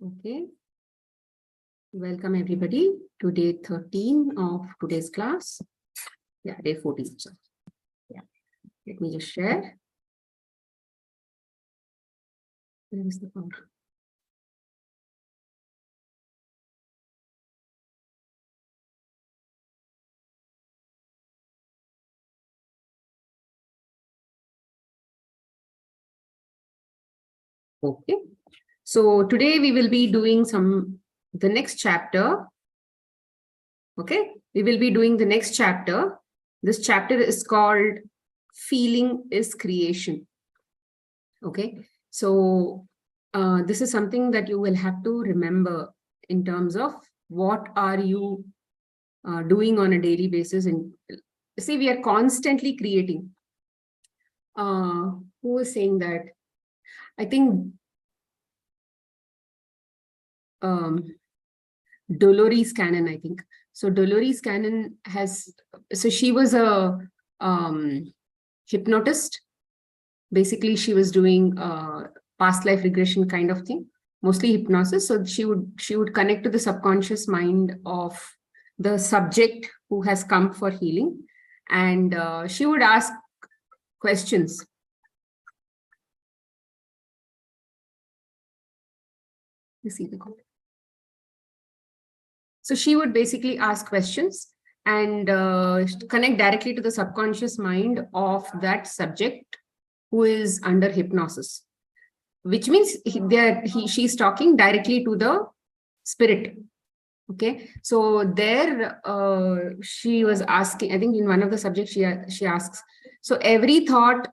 Okay. Welcome everybody to day 13 of today's class. Yeah, day 14. So, yeah, let me just share. Where is the power? Okay. So today we will be doing the next chapter. Okay. We will be doing the next chapter. This chapter is called Feeling is Creation. Okay. So this is something that you will have to remember in terms of what are you doing on a daily basis. And see, we are constantly creating. Who was saying that? I think Dolores Cannon, I think. So Dolores Cannon she was a hypnotist. Basically, she was doing past life regression kind of thing, mostly hypnosis. So she would connect to the subconscious mind of the subject who has come for healing, and she would ask questions. You see the comment. So she would basically ask questions and connect directly to the subconscious mind of that subject who is under hypnosis, which means she's talking directly to the spirit. Okay, so there she was asking, I think in one of the subjects she asks, so every thought,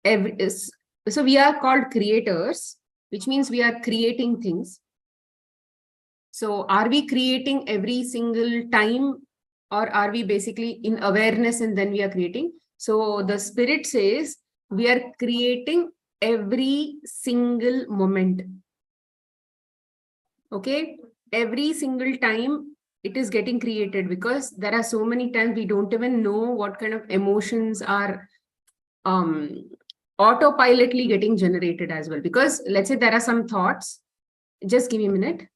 so we are called creators, which means we are creating things. So are we creating every single time, or are we basically in awareness and then we are creating? So the spirit says we are creating every single moment. Okay, every single time it is getting created, because there are so many times we don't even know what kind of emotions are autopilotly getting generated as well. Because let's say there are some thoughts, just give me a minute.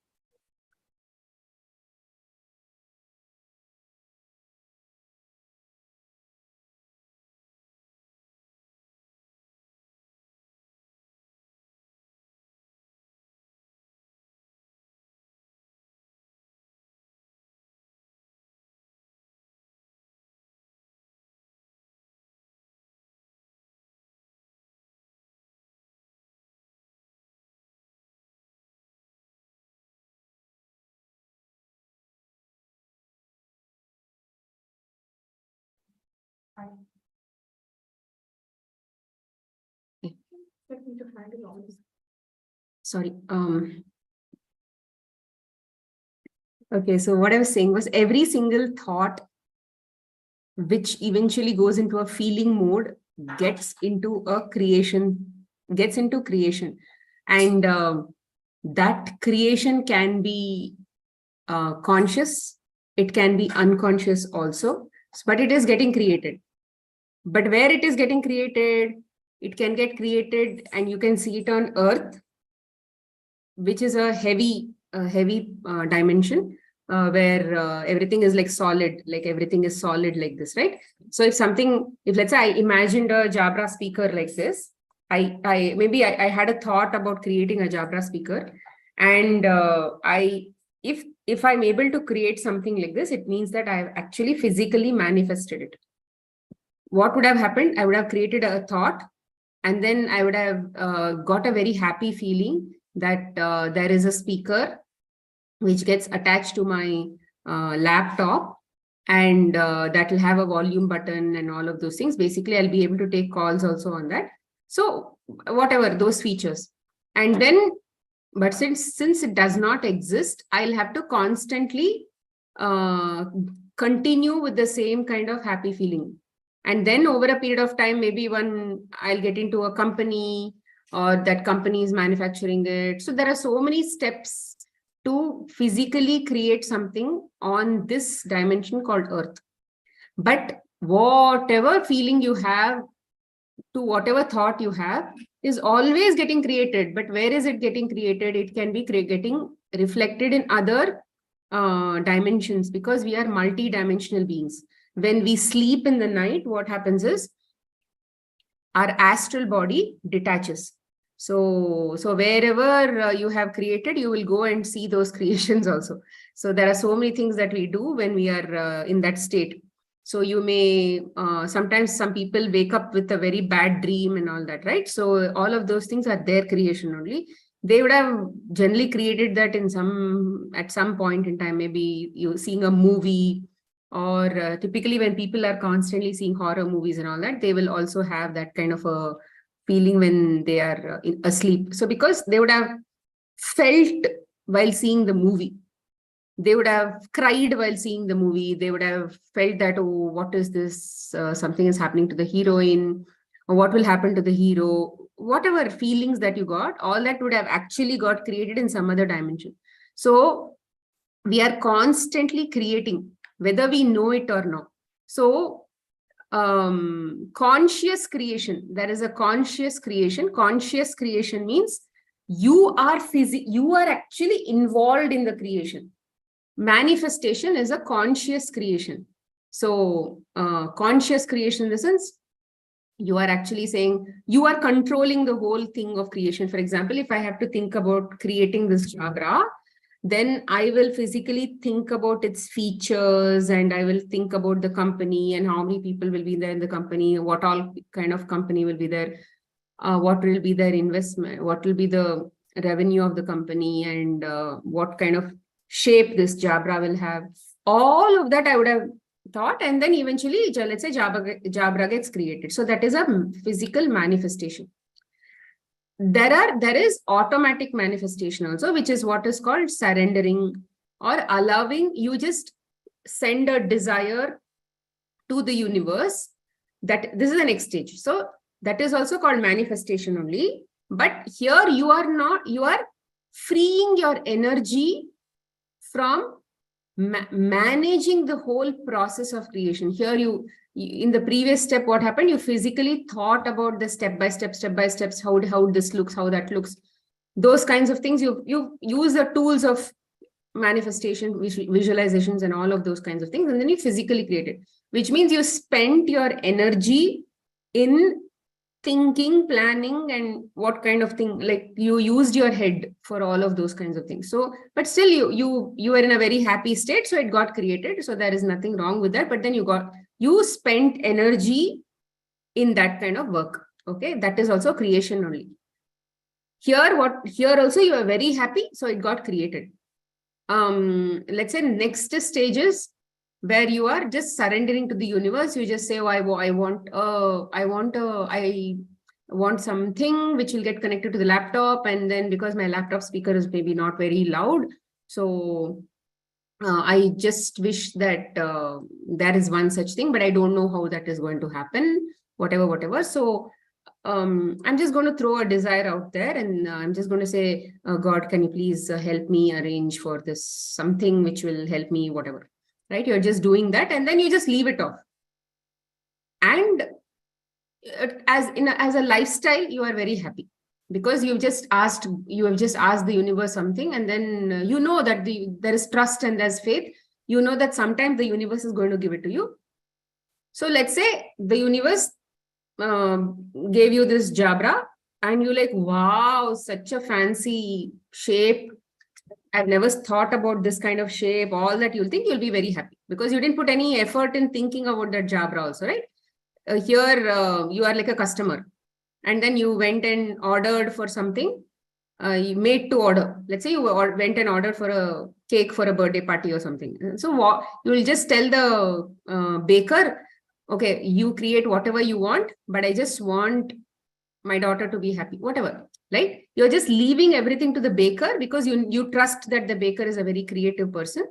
Sorry. Okay, so what I was saying was every single thought which eventually goes into a feeling mode gets into creation. And that creation can be conscious, it can be unconscious also, but it is getting created. But where it is getting created, it can get created, and you can see it on Earth, which is a heavy dimension, where everything is like solid, like everything is solid like this, right? So if let's say I imagined a Jabra speaker like this, I had a thought about creating a Jabra speaker, and if I'm able to create something like this, it means that I've actually physically manifested it. What would have happened? I would have created a thought, and then I would have got a very happy feeling that there is a speaker which gets attached to my laptop, and that will have a volume button and all of those things. Basically, I'll be able to take calls also on that. So whatever those features. And then, but since it does not exist, I'll have to constantly continue with the same kind of happy feeling. And then over a period of time, maybe when I'll get into a company, or that company is manufacturing it. So there are so many steps to physically create something on this dimension called Earth. But whatever feeling you have, to whatever thought you have, is always getting created, but where is it getting created? It can be getting reflected in other dimensions, because we are multi-dimensional beings. When we sleep in the night, what happens is our astral body detaches. So wherever you have created, you will go and see those creations also. So there are so many things that we do when we are in that state. So you may, sometimes some people wake up with a very bad dream and all that, right? So all of those things are their creation only. They would have generally created that at some point in time, maybe you seeing a movie, or typically when people are constantly seeing horror movies and all that, they will also have that kind of a feeling when they are asleep. So because they would have felt while seeing the movie, they would have cried while seeing the movie, they would have felt that, oh, what is this, something is happening to the heroine, or what will happen to the hero, whatever feelings that you got, all that would have actually got created in some other dimension. So we are constantly creating, whether we know it or not. So conscious creation, there is a conscious creation. Conscious creation means you are actually involved in the creation. Manifestation is a conscious creation. So conscious creation in the sense, you are actually saying you are controlling the whole thing of creation. For example, if I have to think about creating this Jabra, then I will physically think about its features, and I will think about the company and how many people will be there in the company, what all kind of company will be there, what will be their investment, what will be the revenue of the company, and what kind of shape this Jabra will have. All of that I would have thought, and then eventually, let's say Jabra gets created. So that is a physical manifestation. There is automatic manifestation also, which is what is called surrendering, or allowing. You just send a desire to the universe that this is the next stage. So that is also called manifestation only. But here you are freeing your energy from managing the whole process of creation. Here in the previous step, what happened? You physically thought about the step by steps, how this looks, how that looks, those kinds of things. You use the tools of manifestation, visualizations, and all of those kinds of things, and then you physically create it, which means you spent your energy in thinking, planning, and what kind of thing, like you used your head for all of those kinds of things. So, but still you were in a very happy state, so it got created. So there is nothing wrong with that. But then you spent energy in that kind of work. Okay, that is also creation only. Here also you are very happy, so it got created. Let's say next stages where you are just surrendering to the universe. You just say, oh, I want something which will get connected to the laptop, and then because my laptop speaker is maybe not very loud, so I just wish that there is one such thing, but I don't know how that is going to happen, whatever. So I'm just going to throw a desire out there, and I'm just going to say, God, can you please help me arrange for this something which will help me, whatever, right? You're just doing that, and then you just leave it off. And as a lifestyle, you are very happy because you have just asked the universe something, and then you know that there is trust and there's faith. You know that sometimes the universe is going to give it to you. So let's say the universe gave you this Jabra, and you're like, wow, such a fancy shape. I've never thought about this kind of shape. All that, you'll think, you'll be very happy because you didn't put any effort in thinking about that Jabra also, right? Here you are like a customer, and then you went and ordered for something. You made to order. Let's say you went and ordered for a cake for a birthday party or something. So you will just tell the baker, okay, you create whatever you want, but I just want my daughter to be happy, whatever, right? You're just leaving everything to the baker because you trust that the baker is a very creative person,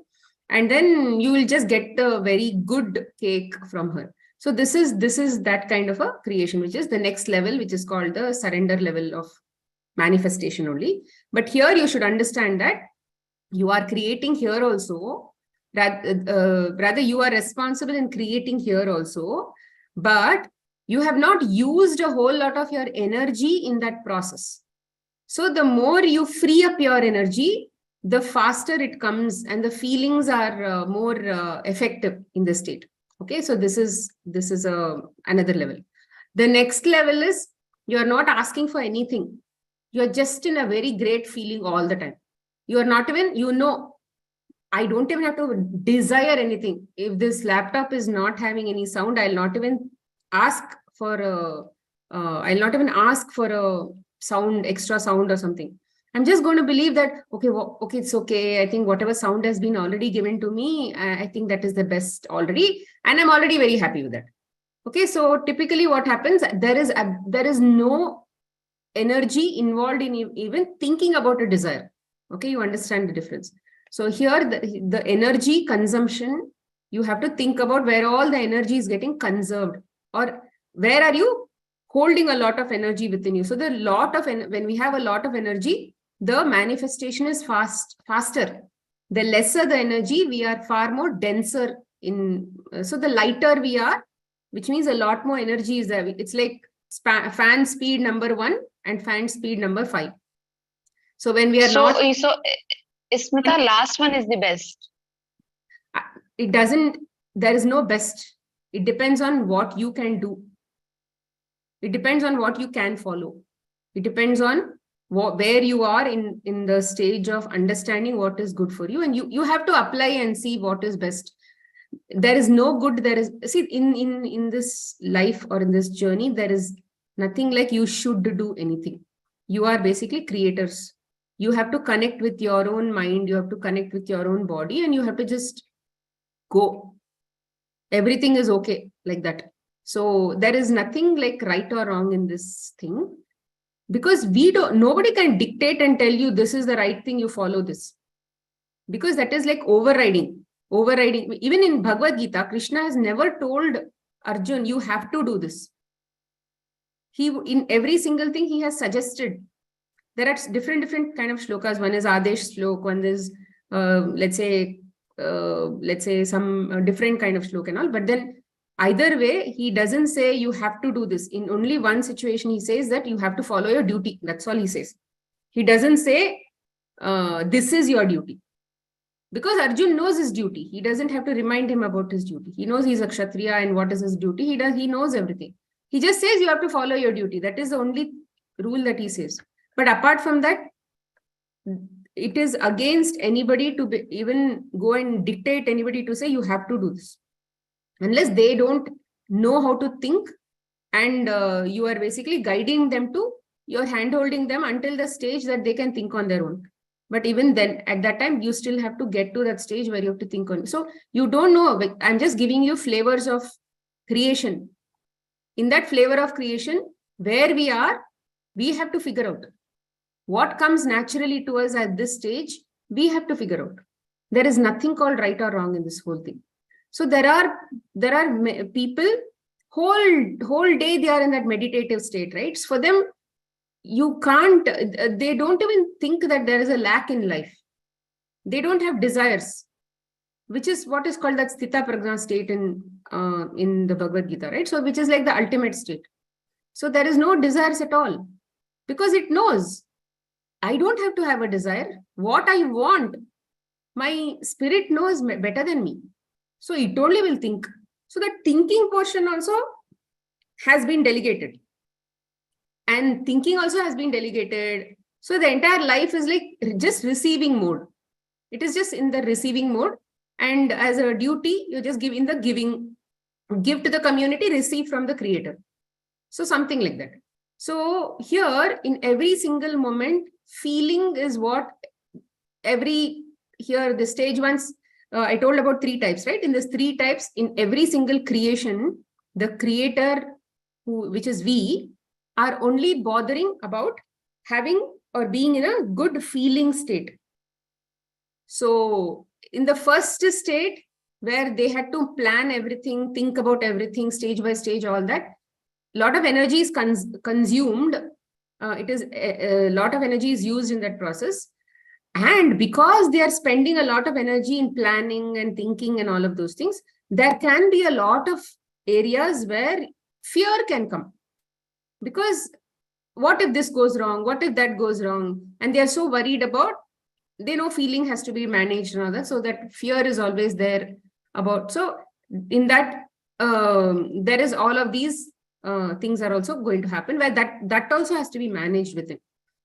and then you will just get a very good cake from her. So this is that kind of a creation, which is the next level, which is called the surrender level of manifestation only. But here you should understand that you are creating here also, rather you are responsible in creating here also, but You have not used a whole lot of your energy in that process. So the more you free up your energy, the faster it comes, and the feelings are more effective in the state. Okay, so this is another level. The next level is you're not asking for anything. You're just in a very great feeling all the time. You're not even, I don't even have to desire anything. If this laptop is not having any sound, I'll not even ask for a sound, extra sound or something. I'm just going to believe that, okay, it's okay. I think whatever sound has been already given to me, I think that is the best already. And I'm already very happy with that. Okay, so typically what happens, there is no energy involved in even thinking about a desire. Okay, you understand the difference. So here, the energy consumption, you have to think about where all the energy is getting conserved, or where are you holding a lot of energy within you. So when we have a lot of energy, the manifestation is faster. The lesser the energy, we are far more denser so the lighter we are, which means a lot more energy is there. It's like fan speed number 1 and fan speed number 5. So when we are Smita, last one is the best. There is no best. It depends on what you can do. It depends on what you can follow. It depends on where you are in the stage of understanding what is good for you. And you have to apply and see what is best. There is no good. See, in this life or in this journey, there is nothing like you should do anything. You are basically creators. You have to connect with your own mind. You have to connect with your own body, and you have to just go. Everything is okay like that. So there is nothing like right or wrong in this thing, because nobody can dictate and tell you this is the right thing, you follow this, because that is like overriding. Even in Bhagavad Gita, Krishna has never told Arjun, you have to do this. In every single thing he has suggested. There are different kind of shlokas. One is Adesh Shlok, one is let's say some different kind of shlok and all. But then either way, he doesn't say you have to do this. In only one situation, he says that you have to follow your duty. That's all he says. He doesn't say this is your duty. Because Arjun knows his duty. He doesn't have to remind him about his duty. He knows he's a Kshatriya and what is his duty. He knows everything. He just says you have to follow your duty. That is the only rule that he says. But apart from that, it is against anybody to even go and dictate anybody to say you have to do this. Unless they don't know how to think, and you are basically guiding them you're hand-holding them until the stage that they can think on their own. But even then, at that time, you still have to get to that stage where you have to think on. So you don't know. I'm just giving you flavors of creation. In that flavor of creation, where we are, we have to figure out. What comes naturally to us at this stage, we have to figure out. There is nothing called right or wrong in this whole thing. So there are people, whole day they are in that meditative state, right? So for them, they don't even think that there is a lack in life. They don't have desires, which is what is called that Sthita Prajna state in the Bhagavad Gita, right? So which is like the ultimate state. So there is no desires at all, because it knows I don't have to have a desire. What I want, my spirit knows better than me. So it only will think. So that thinking portion also has been delegated. And thinking also has been delegated. So the entire life is like just receiving mode. It is just in the receiving mode. And as a duty, you just give in the giving. Give to the community, receive from the creator. So something like that. So here, in every single moment, feeling is what the stage ones, I told about 3 types, right? In this 3 types, in every single creation, the creator, which is we, are only bothering about having or being in a good feeling state. So in the first state, where they had to plan everything, think about everything, stage by stage, all that, a lot of energy is consumed. A lot of energy is used in that process. And because they are spending a lot of energy in planning and thinking and all of those things, there can be a lot of areas where fear can come. Because what if this goes wrong? What if that goes wrong? And they are so worried about, they know feeling has to be managed and all that. So that fear is always there about. So in that, there is all of these things are also going to happen, where that also has to be managed within.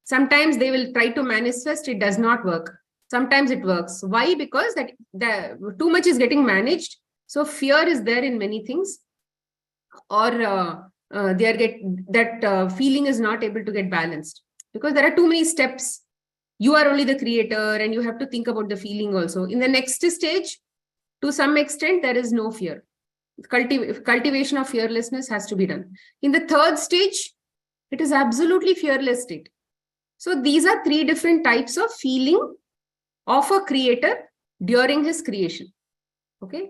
Sometimes they will try to manifest, it does not work. Sometimes it works. Why? Because that too much is getting managed. So fear is there in many things, or they are feeling is not able to get balanced because there are too many steps. You are only the creator, and you have to think about the feeling also. In the next stage, to some extent, there is no fear. Cultivation of fearlessness has to be done. In the third stage, it is absolutely fearless state. So these are three different types of feeling of a creator during his creation. Okay.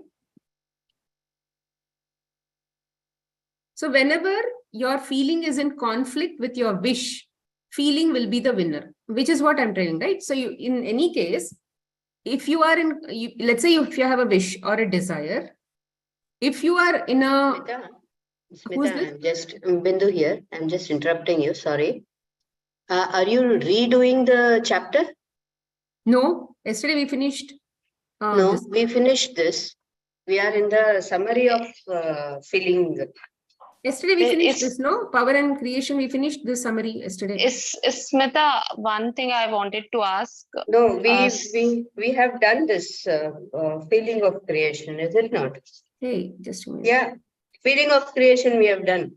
So whenever your feeling is in conflict with your wish, feeling will be the winner, which is what I'm telling, right? So you, in any case, if you are in, let's say if you have a wish or a desire, if you are in a... Smita, I'm just Bindu here. I'm just interrupting you. Sorry. Are you redoing the chapter? No, yesterday we finished. No, we finished this. We are in the summary of feeling. Yesterday we finished this, no? Power and creation, we finished this summary yesterday. Is Smita, one thing I wanted to ask. No, we have done this feeling of creation, is it not? Hey, just a minute. Yeah, feeling of creation we have done.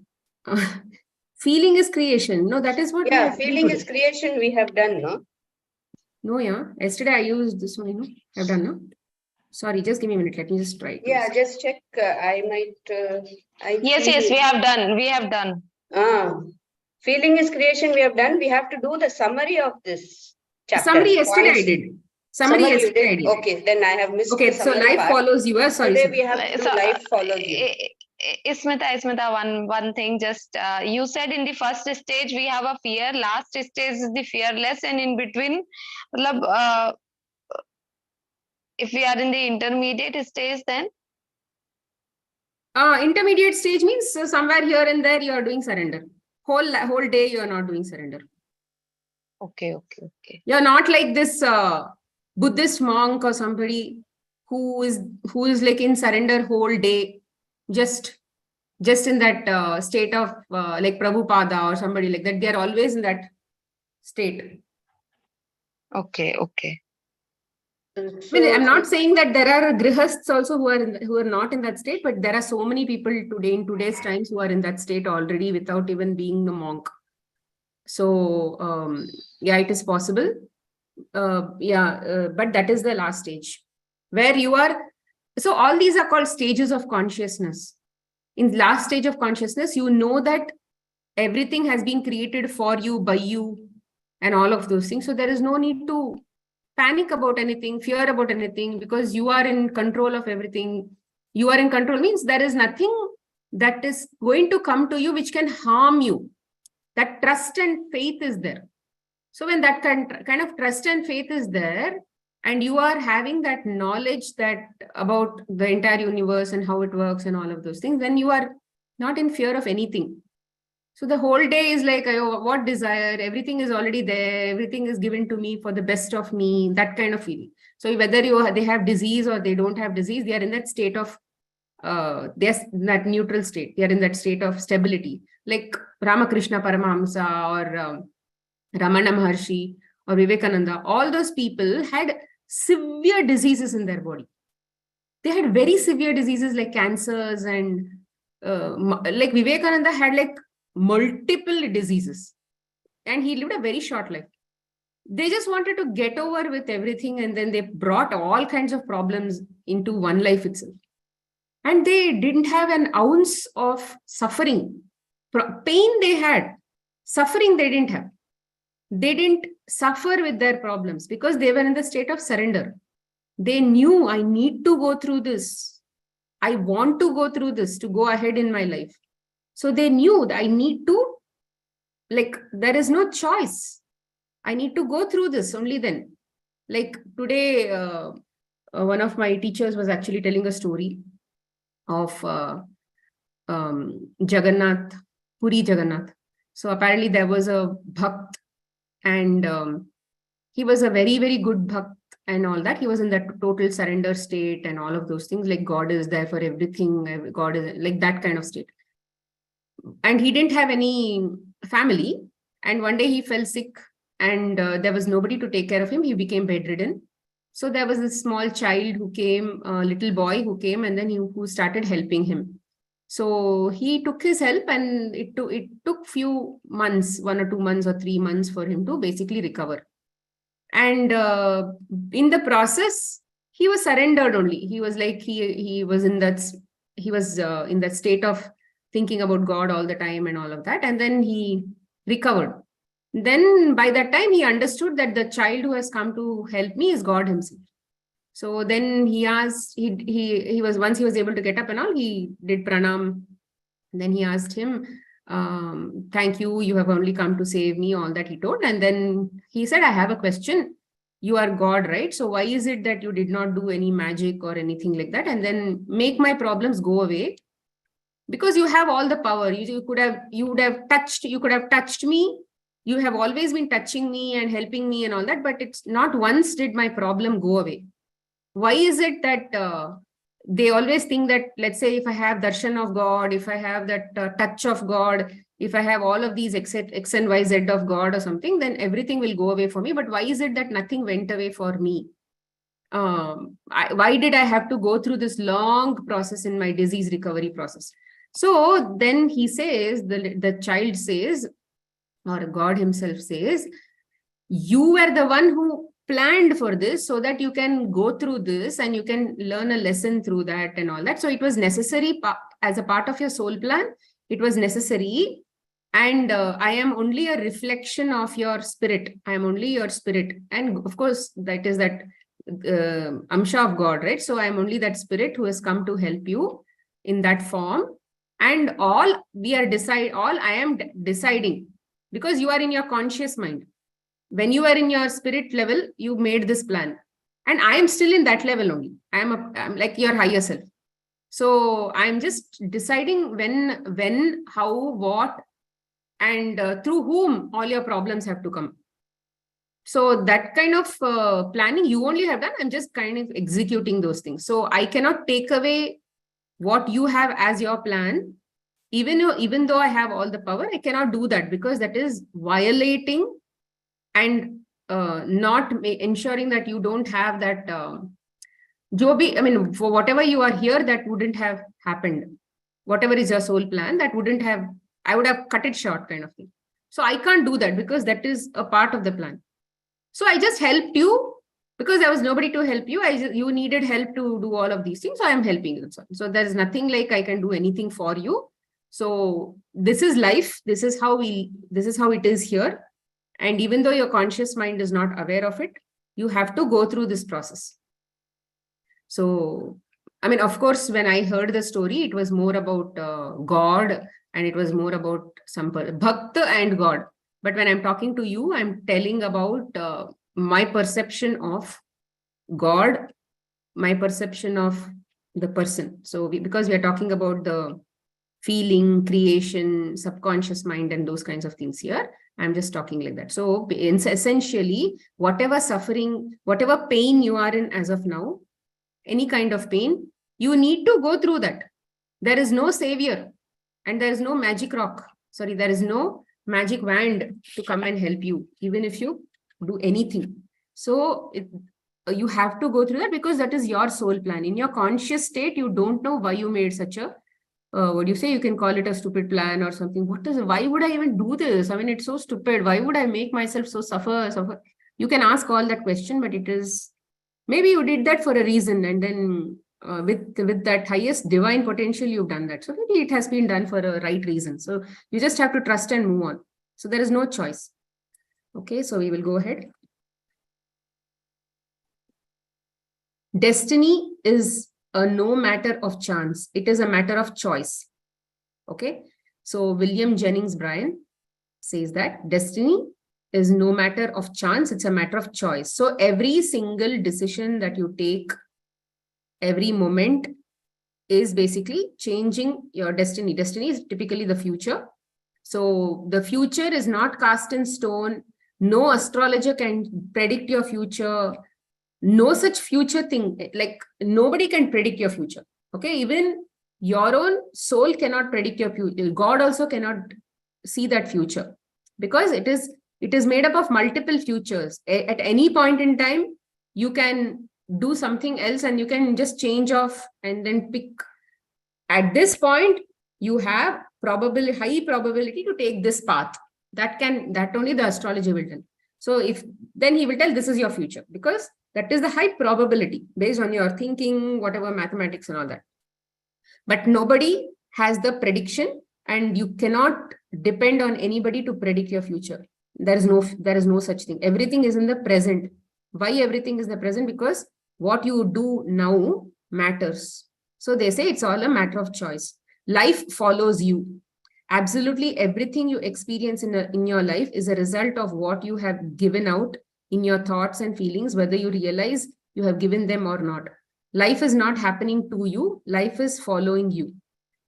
Feeling is creation. No, that is what. Yeah, feeling is creation we have done, no? No, yeah. Yesterday I used this one, I've done, no? Sorry, just give me a minute. Let me just try. Yeah, just check. I might. Yes, we have done. We have done. Feeling is creation we have done. We have to do the summary of this chapter. Summary yesterday I did. Summary yesterday I did. Okay, then I have missed. Okay, so life follows you. Sorry. Today we have to do life follows you. Smita, one thing. Just you said in the first stage we have a fear. Last stage is the fearless, and in between, if we are in the intermediate stage, then intermediate stage means somewhere here and there you are doing surrender. Whole day you are not doing surrender. Okay. You're not like this Buddhist monk or somebody who is like in surrender whole day, just in that state of like Prabhupada or somebody like that. They are always in that state. Okay. I mean, I'm not saying that there are grihasts also who are not in that state, but there are so many people today in today's times who are in that state already without even being a monk. So yeah, it is possible. But that is the last stage where you are. So all these are called stages of consciousness. In the last stage of consciousness, you know that everything has been created for you, by you, and all of those things. So there is no need to panic about anything, fear about anything, because you are in control of everything. You are in control means there is nothing that is going to come to you which can harm you. That trust and faith is there. So when that kind of trust and faith is there, and you are having that knowledge that about the entire universe and how it works and all of those things, then you are not in fear of anything. So the whole day is like, oh, what desire? Everything is already there. Everything is given to me for the best of me. That kind of feeling. So whether they have disease or they don't have disease, they are in that state of that neutral state. They are in that state of stability. Like Ramakrishna Paramahamsa or Ramana Maharshi or Vivekananda. All those people had severe diseases in their body. They had very severe diseases like cancers, and like Vivekananda had like multiple diseases, and he lived a very short life. They just wanted to get over with everything, and then they brought all kinds of problems into one life itself. And they didn't have an ounce of suffering. Pain they had, suffering they didn't have. They didn't suffer with their problems because they were in the state of surrender. They knew, I need to go through this. I want to go through this to go ahead in my life. So they knew that I need to, like, there is no choice. I need to go through this only then. Like today, one of my teachers was actually telling a story of Jagannath, Puri Jagannath. So apparently there was a bhakt, and he was a very, very good bhakt and all that. He was in that total surrender state and all of those things, like God is there for everything. God is like that kind of state. And he didn't have any family. And one day he fell sick, and there was nobody to take care of him. He became bedridden. So there was a small child who came, a little boy who came, and then who started helping him. So he took his help, and it took few months, 1 or 2 months or 3 months for him to basically recover. And in the process, he was surrendered only. He was like, he was in that state of thinking about God all the time and all of that. And then he recovered. Then by that time, he understood that the child who has come to help me is God himself. So then he asked, once he was able to get up and all, he did pranam. Then he asked him, thank you, you have only come to save me, all that he told. And then he said, I have a question. You are God, right? So why is it that you did not do any magic or anything like that, and then make my problems go away? Because you have all the power. You could have touched me. You have always been touching me and helping me and all that, but it's not once did my problem go away. Why is it that they always think that, let's say, if I have darshan of God, if I have that touch of God, if I have all of these X and Y, Z of God or something, then everything will go away for me. But why is it that nothing went away for me? Why did I have to go through this long process in my disease recovery process? So then he says, the child says, or God himself says, you were the one who planned for this so that you can go through this and you can learn a lesson through that and all that. So it was necessary as a part of your soul plan. It was necessary. And I am only a reflection of your spirit. I am only your spirit. And of course, that is that Amsha of God, right? So I am only that spirit who has come to help you in that form. And all I am deciding, because you are in your conscious mind. When you are in your spirit level, you made this plan. And I am still in that level only. I'm like your higher self. So I'm just deciding when, how, what, and through whom all your problems have to come. So that kind of planning you only have done. I'm just kind of executing those things. So I cannot take away what you have as your plan. Even though I have all the power, I cannot do that, because that is violating and not ensuring that you don't have that for whatever you are here, that wouldn't have happened. Whatever is your soul plan, that wouldn't have, I would have cut it short, kind of thing. So I can't do that, because that is a part of the plan. So I just helped you because there was nobody to help you. You needed help to do all of these things. So I'm helping you. So there is nothing like I can do anything for you. So this is life. This is how it is here. And even though your conscious mind is not aware of it, you have to go through this process. So, I mean, of course, when I heard the story, it was more about God, and it was more about some Bhakta and God. But when I'm talking to you, I'm telling about my perception of God, my perception of the person. So because we are talking about the feeling, creation, subconscious mind, and those kinds of things here, I'm just talking like that. So essentially, whatever suffering, whatever pain you are in as of now, any kind of pain, you need to go through that. There is no savior, and there is no magic rock. Sorry, there is no magic wand to come and help you, even if you do anything. So you have to go through that, because that is your soul plan. In your conscious state, you don't know why you made such a what do you say? You can call it a stupid plan or something. Why would I even do this? I mean, it's so stupid. Why would I make myself so suffer? You can ask all that question, but it is, maybe you did that for a reason. And then with that highest divine potential, you've done that. So maybe it has been done for a right reason. So you just have to trust and move on. So there is no choice. Okay, so we will go ahead. Destiny is no matter of chance. It is a matter of choice. Okay. So William Jennings Bryan says that destiny is no matter of chance. It's a matter of choice. So every single decision that you take, every moment, is basically changing your destiny. Destiny is typically the future. So the future is not cast in stone. No astrologer can predict your future. No such future thing. Like nobody can predict your future. Okay, even your own soul cannot predict your future. God also cannot see that future, because it is made up of multiple futures. At any point in time, you can do something else and you can just change off and then pick. At this point, you have high probability to take this path. That only the astrologer will tell. So if then he will tell this is your future, because that is the high probability based on your thinking, whatever mathematics and all that. But nobody has the prediction, and you cannot depend on anybody to predict your future. There is no such thing. Everything is in the present. Why everything is in the present? Because what you do now matters. So they say it's all a matter of choice. Life follows you. Absolutely everything you experience in your life is a result of what you have given out in your thoughts and feelings, whether you realize you have given them or not. Life is not happening to you. Life is following you.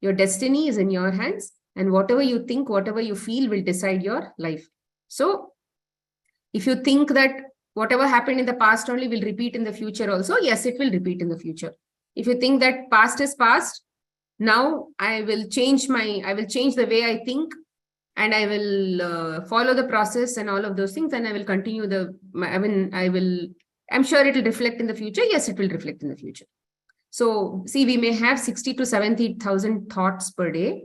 Your destiny is in your hands, and whatever you think, whatever you feel will decide your life. So if you think that whatever happened in the past only will repeat in the future also, yes, it will repeat in the future. If you think that past is past, now I will change the way I think, and I will follow the process and all of those things, and I will continue I'm sure it will reflect in the future. Yes, it will reflect in the future. So see, we may have 60 to 70,000 thoughts per day.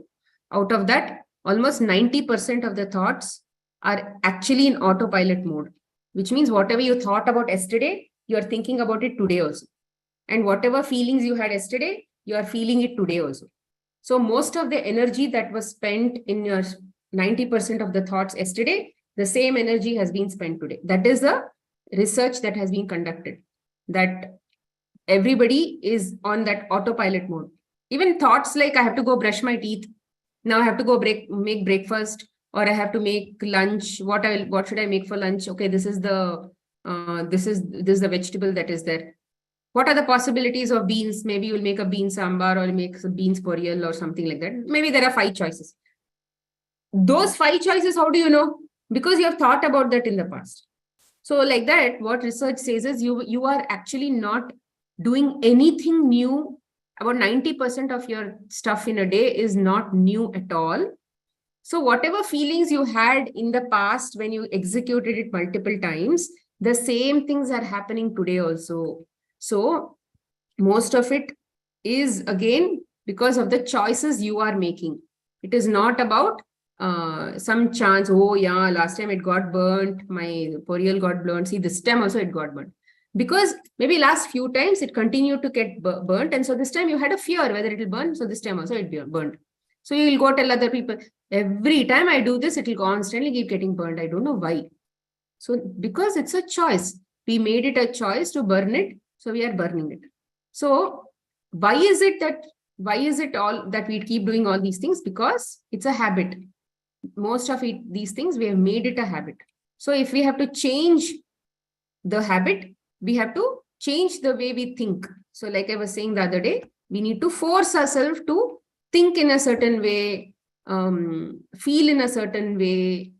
Out of that, almost 90% of the thoughts are actually in autopilot mode, which means whatever you thought about yesterday, you are thinking about it today also. And whatever feelings you had yesterday, you are feeling it today also. So most of the energy that was spent in your 90% of the thoughts yesterday, the same energy has been spent today. That is the research that has been conducted, that everybody is on that autopilot mode. Even thoughts like I have to go brush my teeth, now I have to go make breakfast, or I have to make lunch. What should I make for lunch? Okay, this is the vegetable that is there. What are the possibilities of beans? Maybe you'll make a bean sambar, or make some beans poriyal or something like that. Maybe there are 5 choices. Those 5 choices, how do you know? Because you have thought about that in the past. So like that, what research says is you are actually not doing anything new. About 90% of your stuff in a day is not new at all. So whatever feelings you had in the past when you executed it multiple times, the same things are happening today also. So most of it is again because of the choices you are making. It is not about some chance. Oh yeah, last time it got burnt, my poriyal got burnt. See, this time also it got burnt. Because maybe last few times it continued to get burnt. And so this time you had a fear whether it will burn. So this time also it burnt. So you will go tell other people, every time I do this, it will constantly keep getting burnt. I don't know why. So because it's a choice. We made it a choice to burn it. So we are burning it. So why is it all that we keep doing all these things? Because it's a habit. Most of these things, we have made it a habit. So if we have to change the habit, we have to change the way we think. So like I was saying the other day, we need to force ourselves to think in a certain way, feel in a certain way,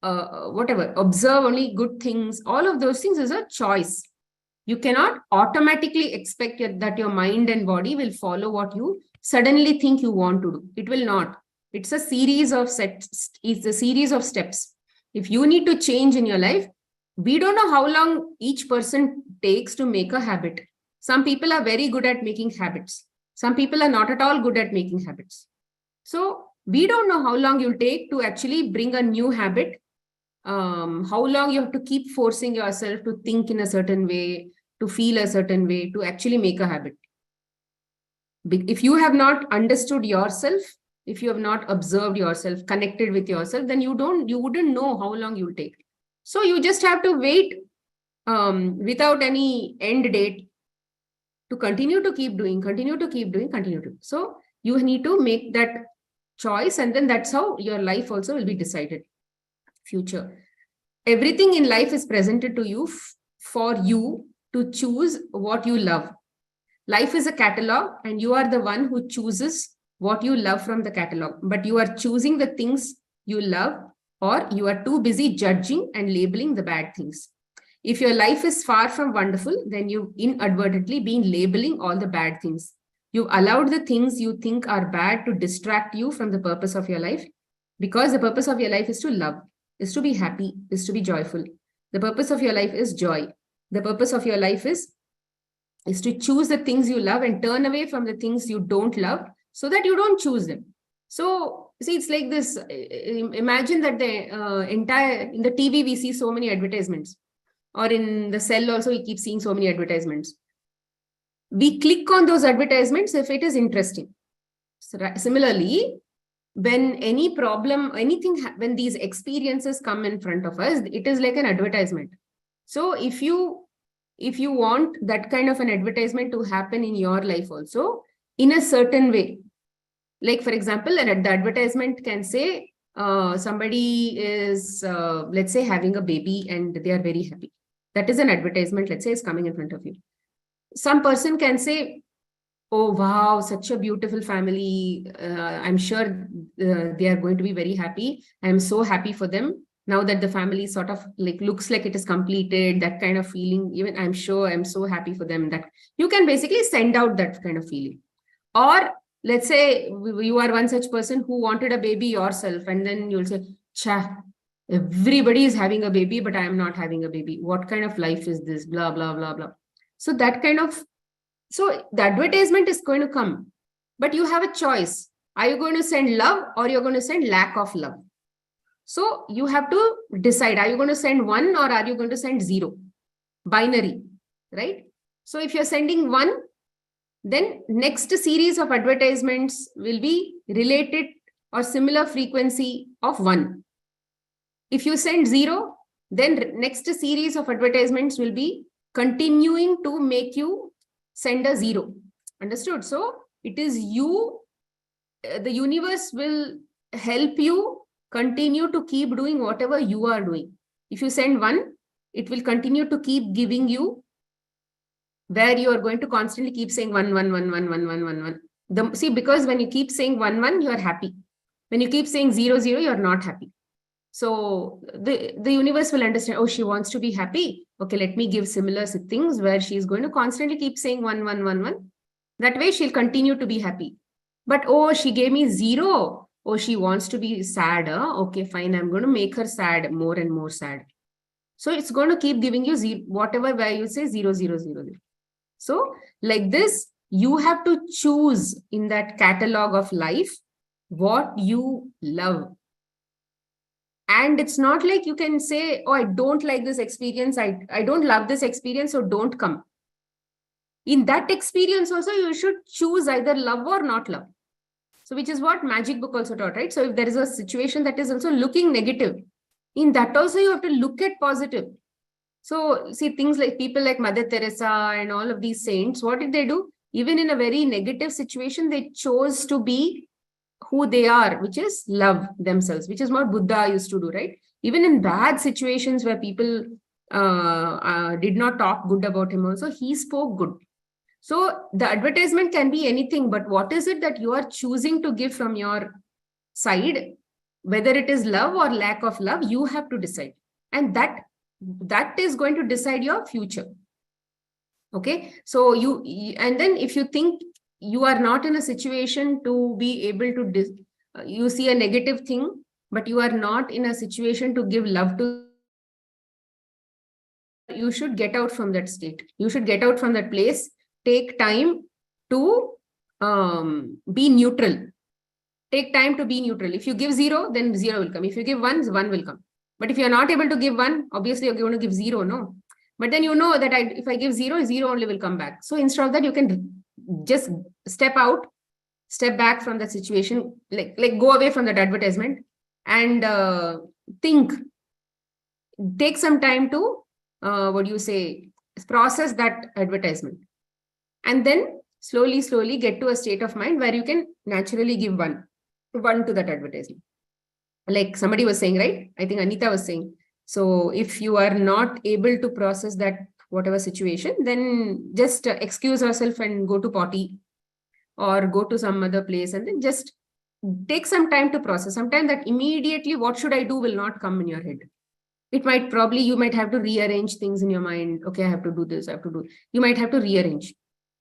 whatever, observe only good things. All of those things is a choice. You cannot automatically expect that your mind and body will follow what you suddenly think you want to do. It will not. It's a series of steps. If you need to change in your life, we don't know how long each person takes to make a habit. Some people are very good at making habits. Some people are not at all good at making habits. So we don't know how long you'll take to actually bring a new habit. How long you have to keep forcing yourself to think in a certain way, to feel a certain way, to actually make a habit. If you have not understood yourself, if you have not observed yourself, connected with yourself, then you wouldn't know how long you'll take. So you just have to wait without any end date to continue to keep doing. So you need to make that choice, and then that's how your life also will be decided. Future. Everything in life is presented to you for you to choose what you love. Life is a catalog, and you are the one who chooses what you love from the catalog. But you are choosing the things you love, or you are too busy judging and labeling the bad things. If your life is far from wonderful, then you've inadvertently been labeling all the bad things. You've allowed the things you think are bad to distract you from the purpose of your life, because the purpose of your life is to love, is to be happy, is to be joyful. The purpose of your life is joy. The purpose of your life is to choose the things you love and turn away from the things you don't love, so that you don't choose them. So see, it's like this. Imagine that the in the TV we see so many advertisements, or in the cell also we keep seeing so many advertisements. We click on those advertisements if it is interesting. So, similarly, when any problem, anything, when these experiences come in front of us, it is like an advertisement. So if you want that kind of an advertisement to happen in your life also, in a certain way, like for example, the advertisement can say somebody is, let's say, having a baby and they are very happy. That is an advertisement, let's say, is coming in front of you. Some person can say, oh, wow, such a beautiful family. I'm sure they are going to be very happy. I'm so happy for them. Now that the family sort of like looks like it is completed, that kind of feeling, even I'm sure I'm so happy for them, that you can basically send out that kind of feeling. Or let's say you are one such person who wanted a baby yourself, and then you'll say, cha, everybody is having a baby, but I am not having a baby. What kind of life is this? Blah, blah, blah, blah. So that kind of, so the advertisement is going to come, but you have a choice. Are you going to send love, or you're going to send lack of love? So you have to decide, are you going to send 1 or are you going to send 0? Binary, right? So if you're sending 1, then next series of advertisements will be related or similar frequency of 1. If you send 0, then next series of advertisements will be continuing to make you send a 0. Understood? So it is you, the universe will help you continue to keep doing whatever you are doing. If you send 1, it will continue to keep giving you, where you are going to constantly keep saying 1, 1, 1, 1, 1, 1, 1. See, because when you keep saying 1, 1, you are happy. When you keep saying 0, 0, you are not happy. So the universe will understand, oh, she wants to be happy. Okay, let me give similar things where she's going to constantly keep saying 1, 1, 1, 1. That way she'll continue to be happy. But, oh, she gave me 0. Oh, she wants to be sad. Okay, fine. I'm going to make her sad, more and more sad. So it's going to keep giving you 0, whatever where you say 0, 0, 0, 0. So like this, you have to choose in that catalog of life what you love. And it's not like you can say, oh, I don't like this experience. I don't love this experience, so don't come. In that experience also, you should choose either love or not love. So which is what Magic Book also taught, right? So if there is a situation that is also looking negative, in that also you have to look at positive. So see, things like people like Mother Teresa and all of these saints, what did they do? Even in a very negative situation, they chose to be who they are, which is love themselves, which is what Buddha used to do, right? Even in bad situations where people did not talk good about him also, he spoke good. So the advertisement can be anything, but what is it that you are choosing to give from your side? Whether it is love or lack of love, you have to decide. And that is going to decide your future. Okay. So and then if you think you are not in a situation to be able to, you see a negative thing, but you are not in a situation to give love to, you should get out from that state. You should get out from that place. Take time to be neutral. Take time to be neutral. If you give 0, then 0 will come. If you give 1, 1 will come. But if you're not able to give 1, obviously you're going to give 0, no? But then you know that if I give 0, 0 only will come back. So instead of that, you can just step out, step back from that situation, like go away from that advertisement and think. Take some time to, process that advertisement. And then slowly get to a state of mind where you can naturally give one to that advertisement. Like somebody was saying, right? I think Anita was saying. So if you are not able to process that whatever situation, then just excuse yourself and go to potty or go to some other place, and then just take some time to process. Sometimes that immediately what should I do will not come in your head. It might probably, you might have to rearrange things in your mind. Okay, I have to do this, I have to do, you might have to rearrange,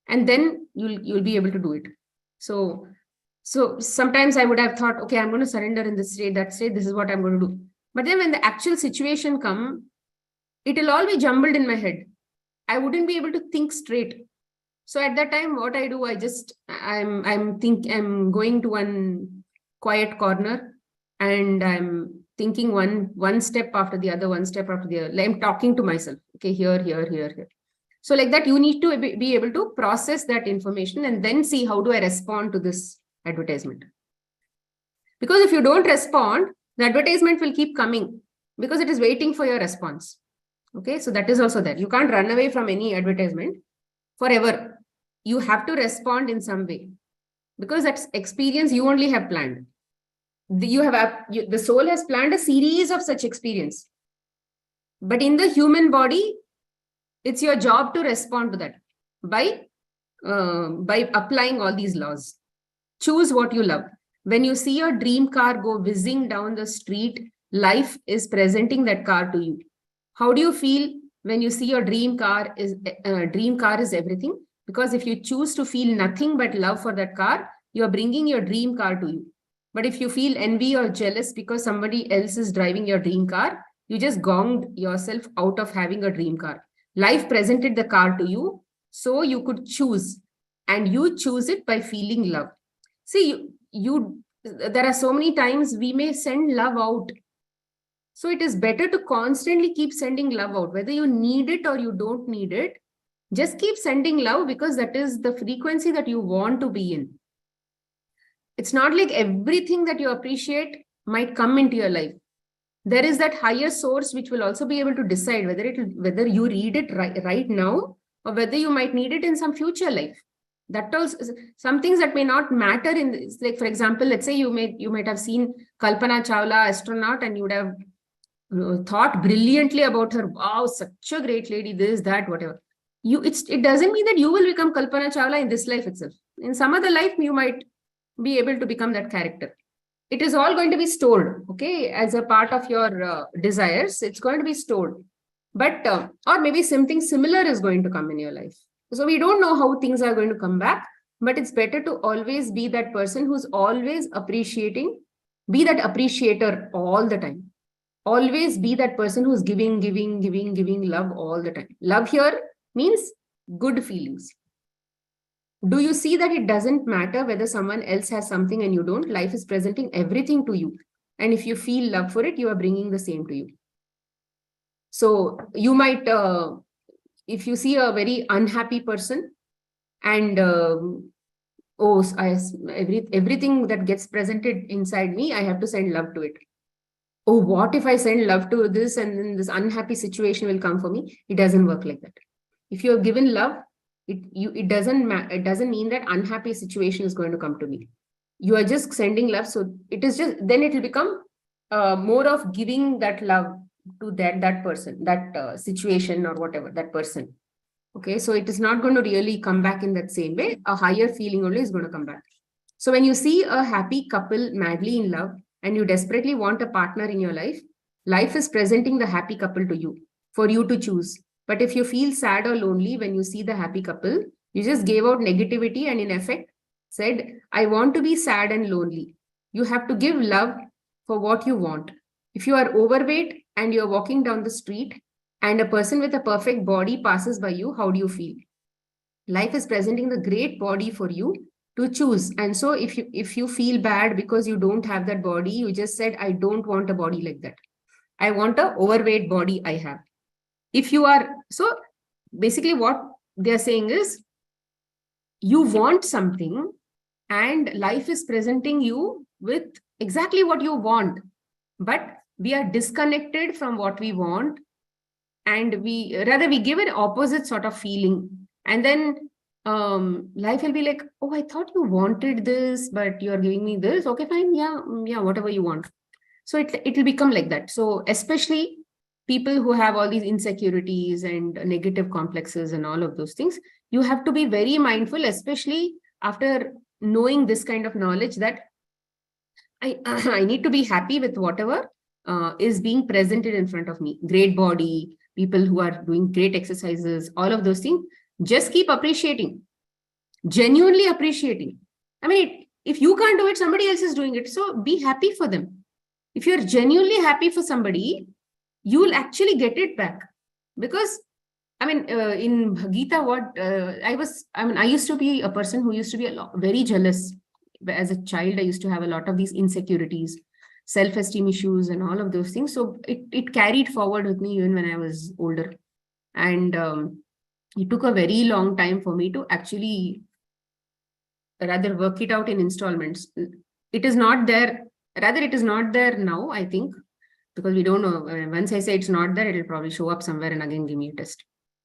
and then you'll be able to do it. So sometimes I would have thought, okay, I'm going to surrender in this state, that state, this is what I'm going to do. But then when the actual situation come, it'll all be jumbled in my head. I wouldn't be able to think straight. So at that time, what I do, I'm going to one quiet corner, and I'm thinking one step after the other, one step after the other. I'm talking to myself. Okay, here. So like that, you need to be able to process that information and then see how do I respond to this advertisement. Because if you don't respond, the advertisement will keep coming because it is waiting for your response. Okay, so that is also there. You can't run away from any advertisement forever. You have to respond in some way, because that's experience you only have planned. The soul has planned a series of such experience. But in the human body, it's your job to respond to that by applying all these laws. Choose what you love. When you see your dream car go whizzing down the street, life is presenting that car to you. How do you feel when you see your dream car is everything? Because if you choose to feel nothing but love for that car, you are bringing your dream car to you. But if you feel envy or jealous because somebody else is driving your dream car, you just gonged yourself out of having a dream car. Life presented the car to you, so you could choose, and you choose it by feeling love. See, there are so many times we may send love out. So it is better to constantly keep sending love out, whether you need it or you don't need it. Just keep sending love, because that is the frequency that you want to be in. It's not like everything that you appreciate might come into your life. There is that higher source which will also be able to decide whether you read it right now, or whether you might need it in some future life. That also, some things that may not matter in this, like for example, let's say you might have seen Kalpana Chawla, astronaut, and you would have thought brilliantly about her. Wow, such a great lady, this, that, whatever. It doesn't mean that you will become Kalpana Chawla in this life itself. In some other life, you might be able to become that character. It is all going to be stored, okay, as a part of your desires. It's going to be stored. But, or maybe something similar is going to come in your life. So we don't know how things are going to come back, but it's better to always be that person who's always appreciating, be that appreciator all the time. Always be that person who's giving love all the time. Love here means good feelings. Do you see that it doesn't matter whether someone else has something and you don't? Life is presenting everything to you. And if you feel love for it, you are bringing the same to you. So you might, if you see a very unhappy person and, everything that gets presented inside me, I have to send love to it. Oh, what if I send love to this and then this unhappy situation will come for me? It doesn't work like that. If you have given love, it doesn't mean that unhappy situation is going to come to me. You are just sending love. So it is just, then it will become more of giving that love to that person, that situation or whatever, that person. Okay, so it is not going to really come back in that same way. A higher feeling only is going to come back. So when you see a happy couple madly in love and you desperately want a partner in your life, life is presenting the happy couple to you for you to choose. But if you feel sad or lonely when you see the happy couple, you just gave out negativity and in effect said, I want to be sad and lonely. You have to give love for what you want. If you are overweight and you're walking down the street and a person with a perfect body passes by you, how do you feel? Life is presenting the great body for you to choose. And so if you feel bad because you don't have that body, you just said, I don't want a body like that. I want an overweight body I have. If you are, so basically what they're saying is, you want something and life is presenting you with exactly what you want, but we are disconnected from what we want, and we give an opposite sort of feeling, and then life will be like, oh, I thought you wanted this, but you're giving me this. Okay, fine, yeah, whatever you want. So it will become like that. So especially people who have all these insecurities and negative complexes and all of those things, you have to be very mindful, especially after knowing this kind of knowledge, that I need to be happy with whatever is being presented in front of me. Great body, people who are doing great exercises, all of those things. Just keep appreciating, genuinely appreciating. I mean, if you can't do it, somebody else is doing it. So be happy for them. If you're genuinely happy for somebody, you will actually get it back. Because, I mean, in Gita, I used to be a person who used to be very jealous. As a child, I used to have a lot of these insecurities, self-esteem issues and all of those things. So it carried forward with me even when I was older. And it took a very long time for me to actually rather work it out in installments. It is not there. Rather, it is not there now, I think, because we don't know. Once I say it's not there, it will probably show up somewhere and again give me a test.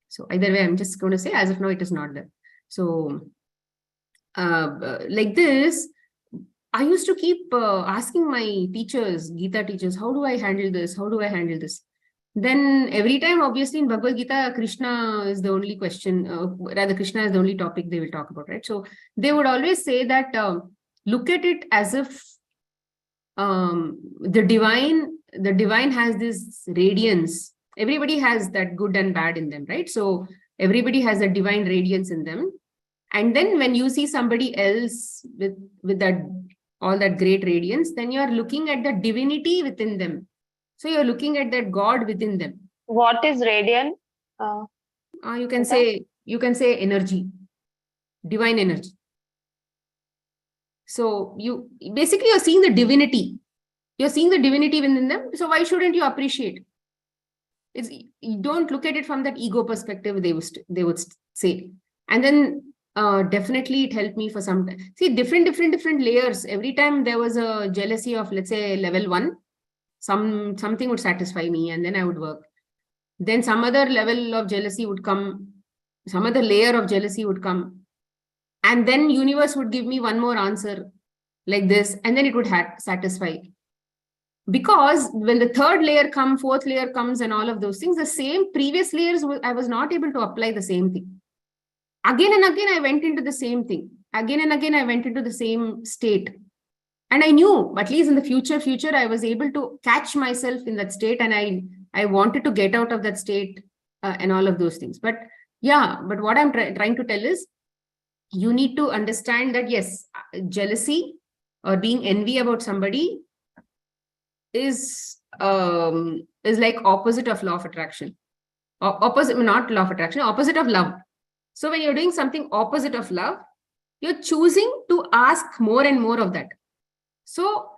So either way, I'm just going to say as of now, it is not there. So like this, I used to keep asking my teachers, Gita teachers, how do I handle this? How do I handle this? Then every time, obviously, in Bhagavad Gita, Krishna is the only question, rather Krishna is the only topic they will talk about, right? So they would always say that, look at it as if the divine has this radiance. Everybody has that good and bad in them, right? So everybody has a divine radiance in them. And then when you see somebody else with that, all that great radiance, then you're looking at the divinity within them. So you're looking at that God within them. What is radiant? You can say energy, divine energy. So you're seeing the divinity. You're seeing the divinity within them. So why shouldn't you appreciate? You don't look at it from that ego perspective, they would say. And then definitely it helped me for some time. See, different layers. Every time there was a jealousy of, let's say, level 1, something would satisfy me and then I would work. Then some other level of jealousy would come, some other layer of jealousy would come. And then universe would give me one more answer like this, and then it would satisfy. Because when the third layer comes, fourth layer comes and all of those things, the same previous layers, I was not able to apply the same thing. Again and again, I went into the same thing. Again and again, I went into the same state. And I knew, at least in the future, I was able to catch myself in that state, and I wanted to get out of that state and all of those things. But yeah, but what I'm trying to tell is, you need to understand that, yes, jealousy or being envy about somebody is like opposite of law of attraction. Not law of attraction, opposite of love. So when you're doing something opposite of love, you're choosing to ask more and more of that. So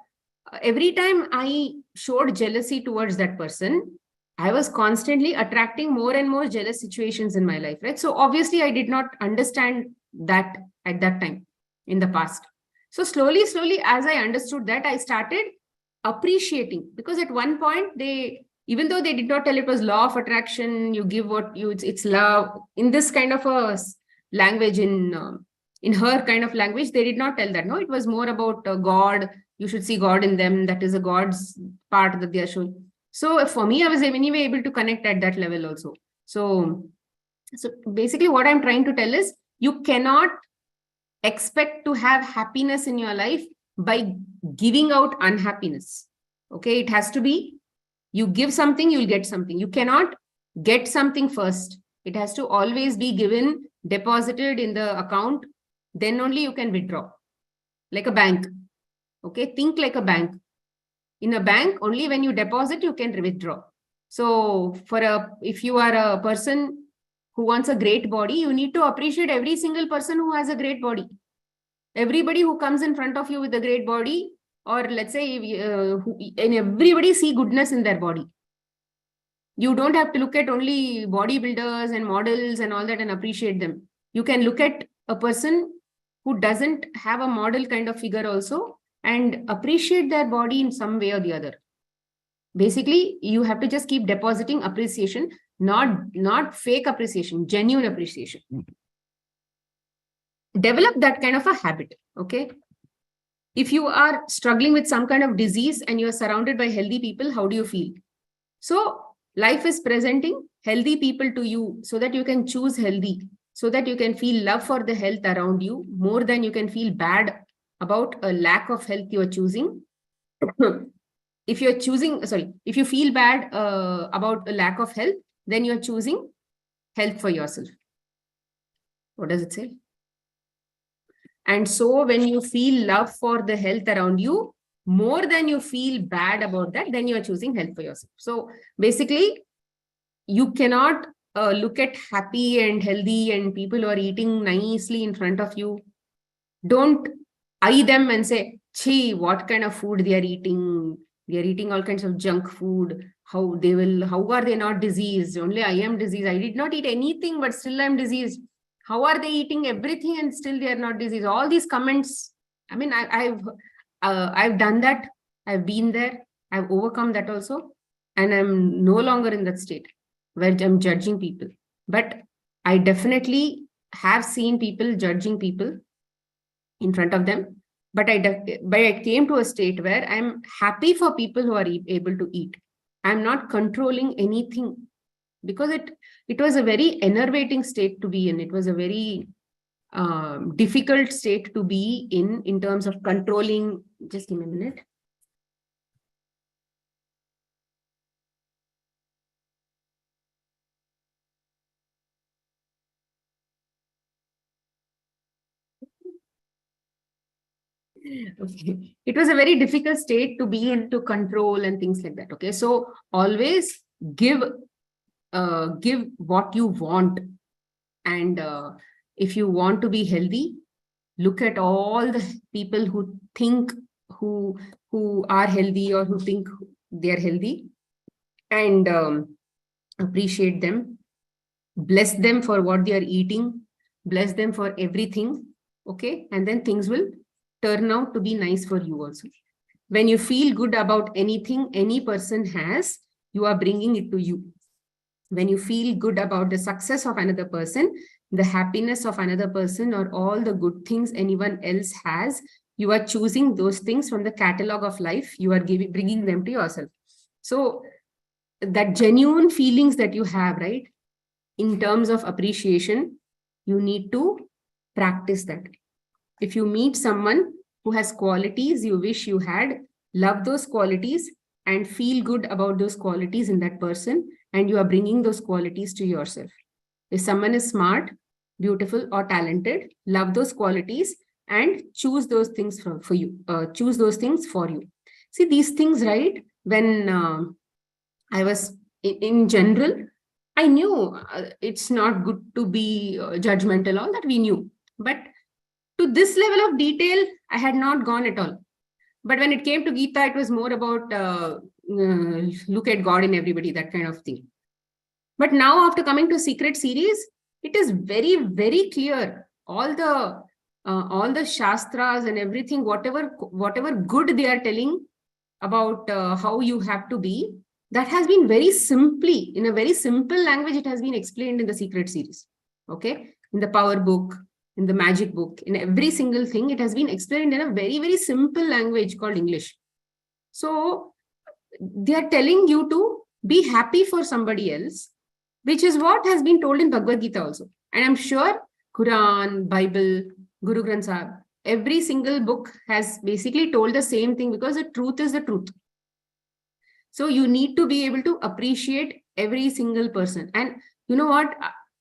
every time I showed jealousy towards that person, I was constantly attracting more and more jealous situations in my life, right? So obviously I did not understand that at that time in the past. So slowly, as I understood that, I started appreciating, because at one point even though they did not tell it was law of attraction, you give what it's love, in this kind of a language, in her kind of language, they did not tell that. No, it was more about God. You should see God in them. That is a God's part that they are showing. So for me, I was anyway able to connect at that level also. So basically what I'm trying to tell is, you cannot expect to have happiness in your life by giving out unhappiness. Okay, it has to be, you give something, you'll get something. You cannot get something first. It has to always be given, deposited in the account, then only you can withdraw. Like a bank. Okay, think like a bank. In a bank, only when you deposit, you can withdraw. So if you are a person who wants a great body, you need to appreciate every single person who has a great body. Everybody who comes in front of you with a great body, or let's say, and everybody see goodness in their body. You don't have to look at only bodybuilders and models and all that and appreciate them. You can look at a person who doesn't have a model kind of figure also and appreciate their body in some way or the other. Basically, you have to just keep depositing appreciation, not fake appreciation, genuine appreciation. Develop that kind of a habit, okay? If you are struggling with some kind of disease and you are surrounded by healthy people, how do you feel? So Life is presenting healthy people to you so that you can choose healthy, so that you can feel love for the health around you more than you can feel bad about a lack of health you are choosing. If you're choosing, sorry, if you feel bad about a lack of health, then you're choosing health for yourself. What does it say? And so when you feel love for the health around you, more than you feel bad about that, then you are choosing health for yourself. So basically, you cannot look at happy and healthy and people who are eating nicely in front of you. Don't eye them and say, "Chi, what kind of food they are eating? They are eating all kinds of junk food. How are they not diseased? Only I am diseased. I did not eat anything, but still I'm diseased. How are they eating everything and still they are not diseased?" All these comments. I mean, I've done that. I've been there. I've overcome that also. And I'm no longer in that state where I'm judging people. But I definitely have seen people judging people in front of them. But I came to a state where I'm happy for people who are able to eat. I'm not controlling anything, because it was a very enervating state to be in. It was a very difficult state to be in terms of controlling. Just give me a minute. Okay. It was a very difficult state to be in, to control and things like that. Okay. So always give what you want. And if you want to be healthy, look at all the people who think who are healthy or who think they are healthy, and appreciate them, bless them for what they are eating, bless them for everything. Okay. And then things will turn out to be nice for you also. When you feel good about anything any person has, you are bringing it to you. When you feel good about the success of another person, the happiness of another person, or all the good things anyone else has, you are choosing those things from the catalog of life. You are bringing them to yourself. So that genuine feelings that you have, right, in terms of appreciation, you need to practice that. If you meet someone who has qualities you wish you had, love those qualities and feel good about those qualities in that person, and you are bringing those qualities to yourself. If someone is smart, beautiful, or talented, love those qualities and choose those things for you. Choose those things for you. See, these things, right? When I was in general, I knew it's not good to be judgmental, all that we knew. But to this level of detail, I had not gone at all. But when it came to Gita, it was more about look at God in everybody, that kind of thing. But now, after coming to Secret series, it is very, very clear. All the shastras and everything, whatever good they are telling about how you have to be, that has been very simply, in a very simple language, it has been explained in the Secret series. Okay, in the Power book, in the Magic book, in every single thing, it has been explained in a very, very simple language called English. So they are telling you to be happy for somebody else, which is what has been told in Bhagavad Gita also. And I'm sure Quran, Bible, Guru Granth Sahib, every single book has basically told the same thing, because the truth is the truth. So you need to be able to appreciate every single person. And you know what?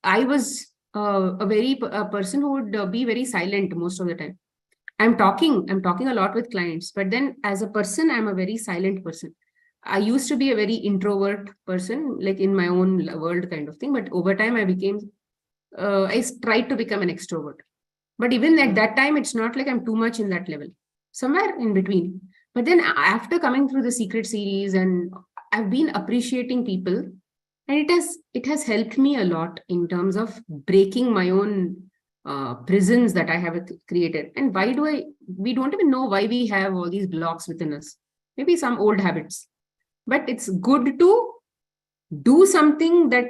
I was a person who would be very silent most of the time. I'm talking a lot with clients, but then as a person, I'm a very silent person. I used to be a very introvert person, like in my own world kind of thing. But over time, I tried to become an extrovert. But even at that time, it's not like I'm too much in that level, somewhere in between. But then after coming through the Secret series, and I've been appreciating people, and it has helped me a lot in terms of breaking my own prisons that I have created. And we don't even know why we have all these blocks within us. Maybe some old habits. But it's good to do something that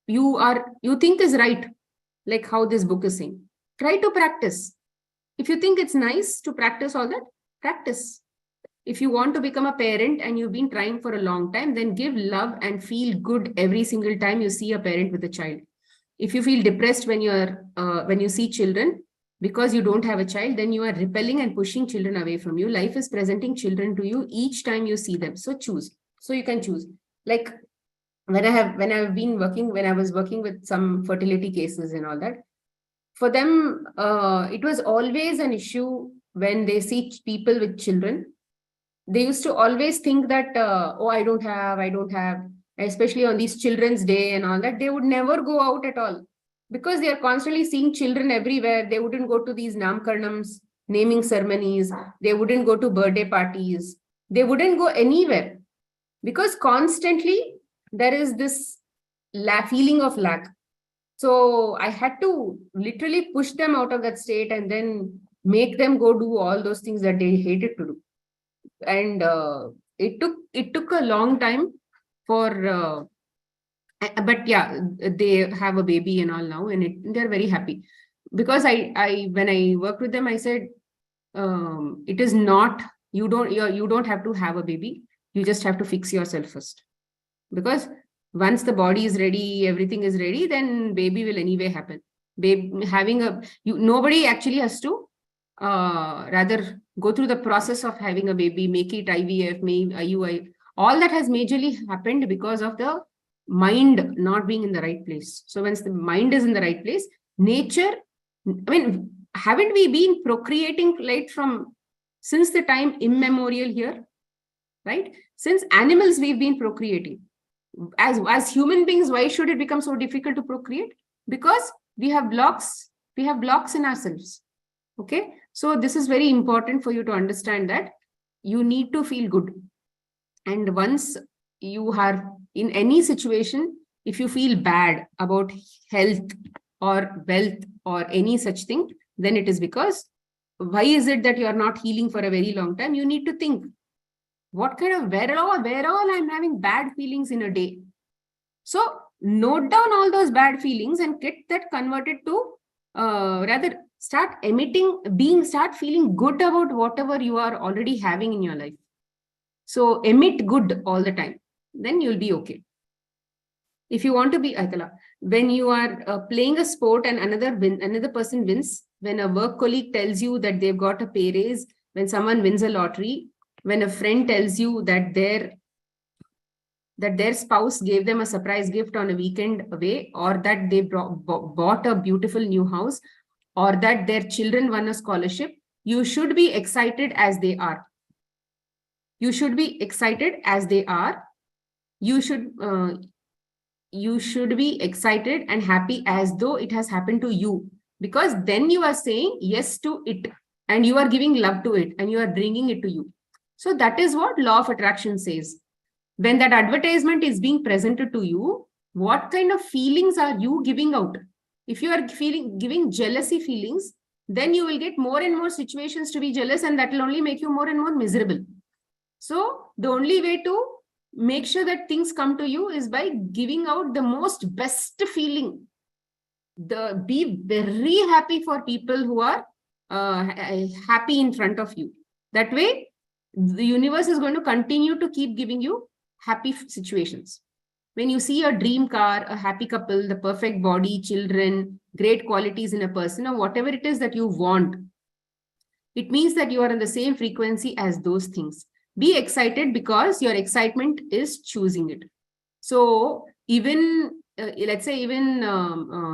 you think is right, like how this book is saying. Try to practice. If you think it's nice to practice all that, practice. if you want to become a parent and you've been trying for a long time, then give love and feel good every single time you see a parent with a child. If you feel depressed when you see children because you don't have a child, then you are repelling and pushing children away from you. Life is presenting children to you each time you see them. So choose. So you can choose. Like when I was working with some fertility cases and all that, for them, it was always an issue when they see people with children. They used to always think that, oh, I don't have, especially on these Children's Day and all that. They would never go out at all because they are constantly seeing children everywhere. They wouldn't go to these namkarnams, naming ceremonies. They wouldn't go to birthday parties. They wouldn't go anywhere because constantly there is this feeling of lack. So I had to literally push them out of that state and then make them go do all those things that they hated to do. And it took a long time for but yeah, they have a baby and all now, and they're very happy. Because I when I worked with them, I said, it is not, you don't have to have a baby. You just have to fix yourself first. Because once the body is ready, everything is ready, then baby will anyway happen. Nobody actually has to rather go through the process of having a baby, make it IVF, IUI. All that has majorly happened because of the mind not being in the right place. So once the mind is in the right place, nature, I mean, haven't we been procreating since the time immemorial here, right? Since animals, we've been procreating. As human beings, why should it become so difficult to procreate? Because we have blocks in ourselves. Okay, so this is very important for you to understand that you need to feel good. And once you are in any situation, if you feel bad about health or wealth or any such thing, then it is because, why is it that you are not healing for a very long time? You need to think, what kind of, where all I'm having bad feelings in a day. So note down all those bad feelings and get that converted to rather start feeling good about whatever you are already having in your life. So emit good all the time, then you'll be okay. If you want to be Aikala, when you are playing a sport and another person wins, when a work colleague tells you that they've got a pay raise, when someone wins a lottery, when a friend tells you that their spouse gave them a surprise gift on a weekend away, or that they bought a beautiful new house, or that their children won a scholarship, you should be excited as they are. You should be excited as they are. You should be excited and happy as though it has happened to you, because then you are saying yes to it and you are giving love to it and you are bringing it to you. So that is what law of attraction says. When that advertisement is being presented to you, what kind of feelings are you giving out? If you are giving jealousy feelings, then you will get more and more situations to be jealous, and that will only make you more and more miserable. So the only way to make sure that things come to you is by giving out the most best feeling. Be very happy for people who are happy in front of you. That way, the universe is going to continue to keep giving you happy situations. When you see a dream car, a happy couple, the perfect body, children, great qualities in a person, or whatever it is that you want, it means that you are on the same frequency as those things. Be excited because your excitement is choosing it. So even, let's say, even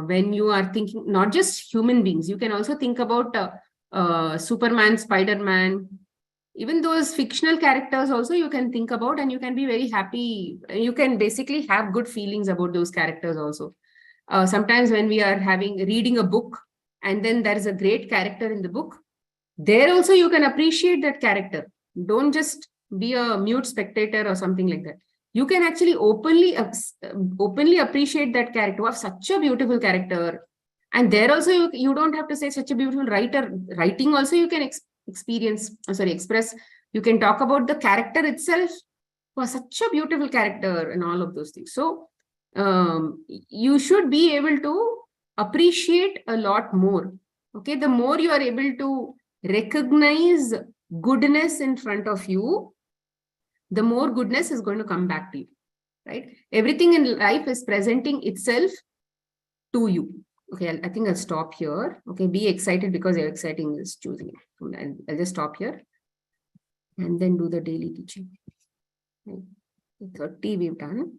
when you are thinking, not just human beings, you can also think about Superman, Spider-Man, even those fictional characters also you can think about, and you can be very happy. You can basically have good feelings about those characters also. Sometimes when we are reading a book and then there is a great character in the book, there also you can appreciate that character. Don't just be a mute spectator or something like that. You can actually openly appreciate that character. Wow, such a beautiful character. And there also you don't have to say such a beautiful writer. Writing also you can express. You can talk about the character itself. Wow, such a beautiful character and all of those things. So you should be able to appreciate a lot more. Okay, the more you are able to recognize goodness in front of you, the more goodness is going to come back to you, right? Everything in life is presenting itself to you. Okay, I think I'll stop here. Okay, be excited because you're exciting is choosing it. I'll just stop here and then do the daily teaching. 30 we've done.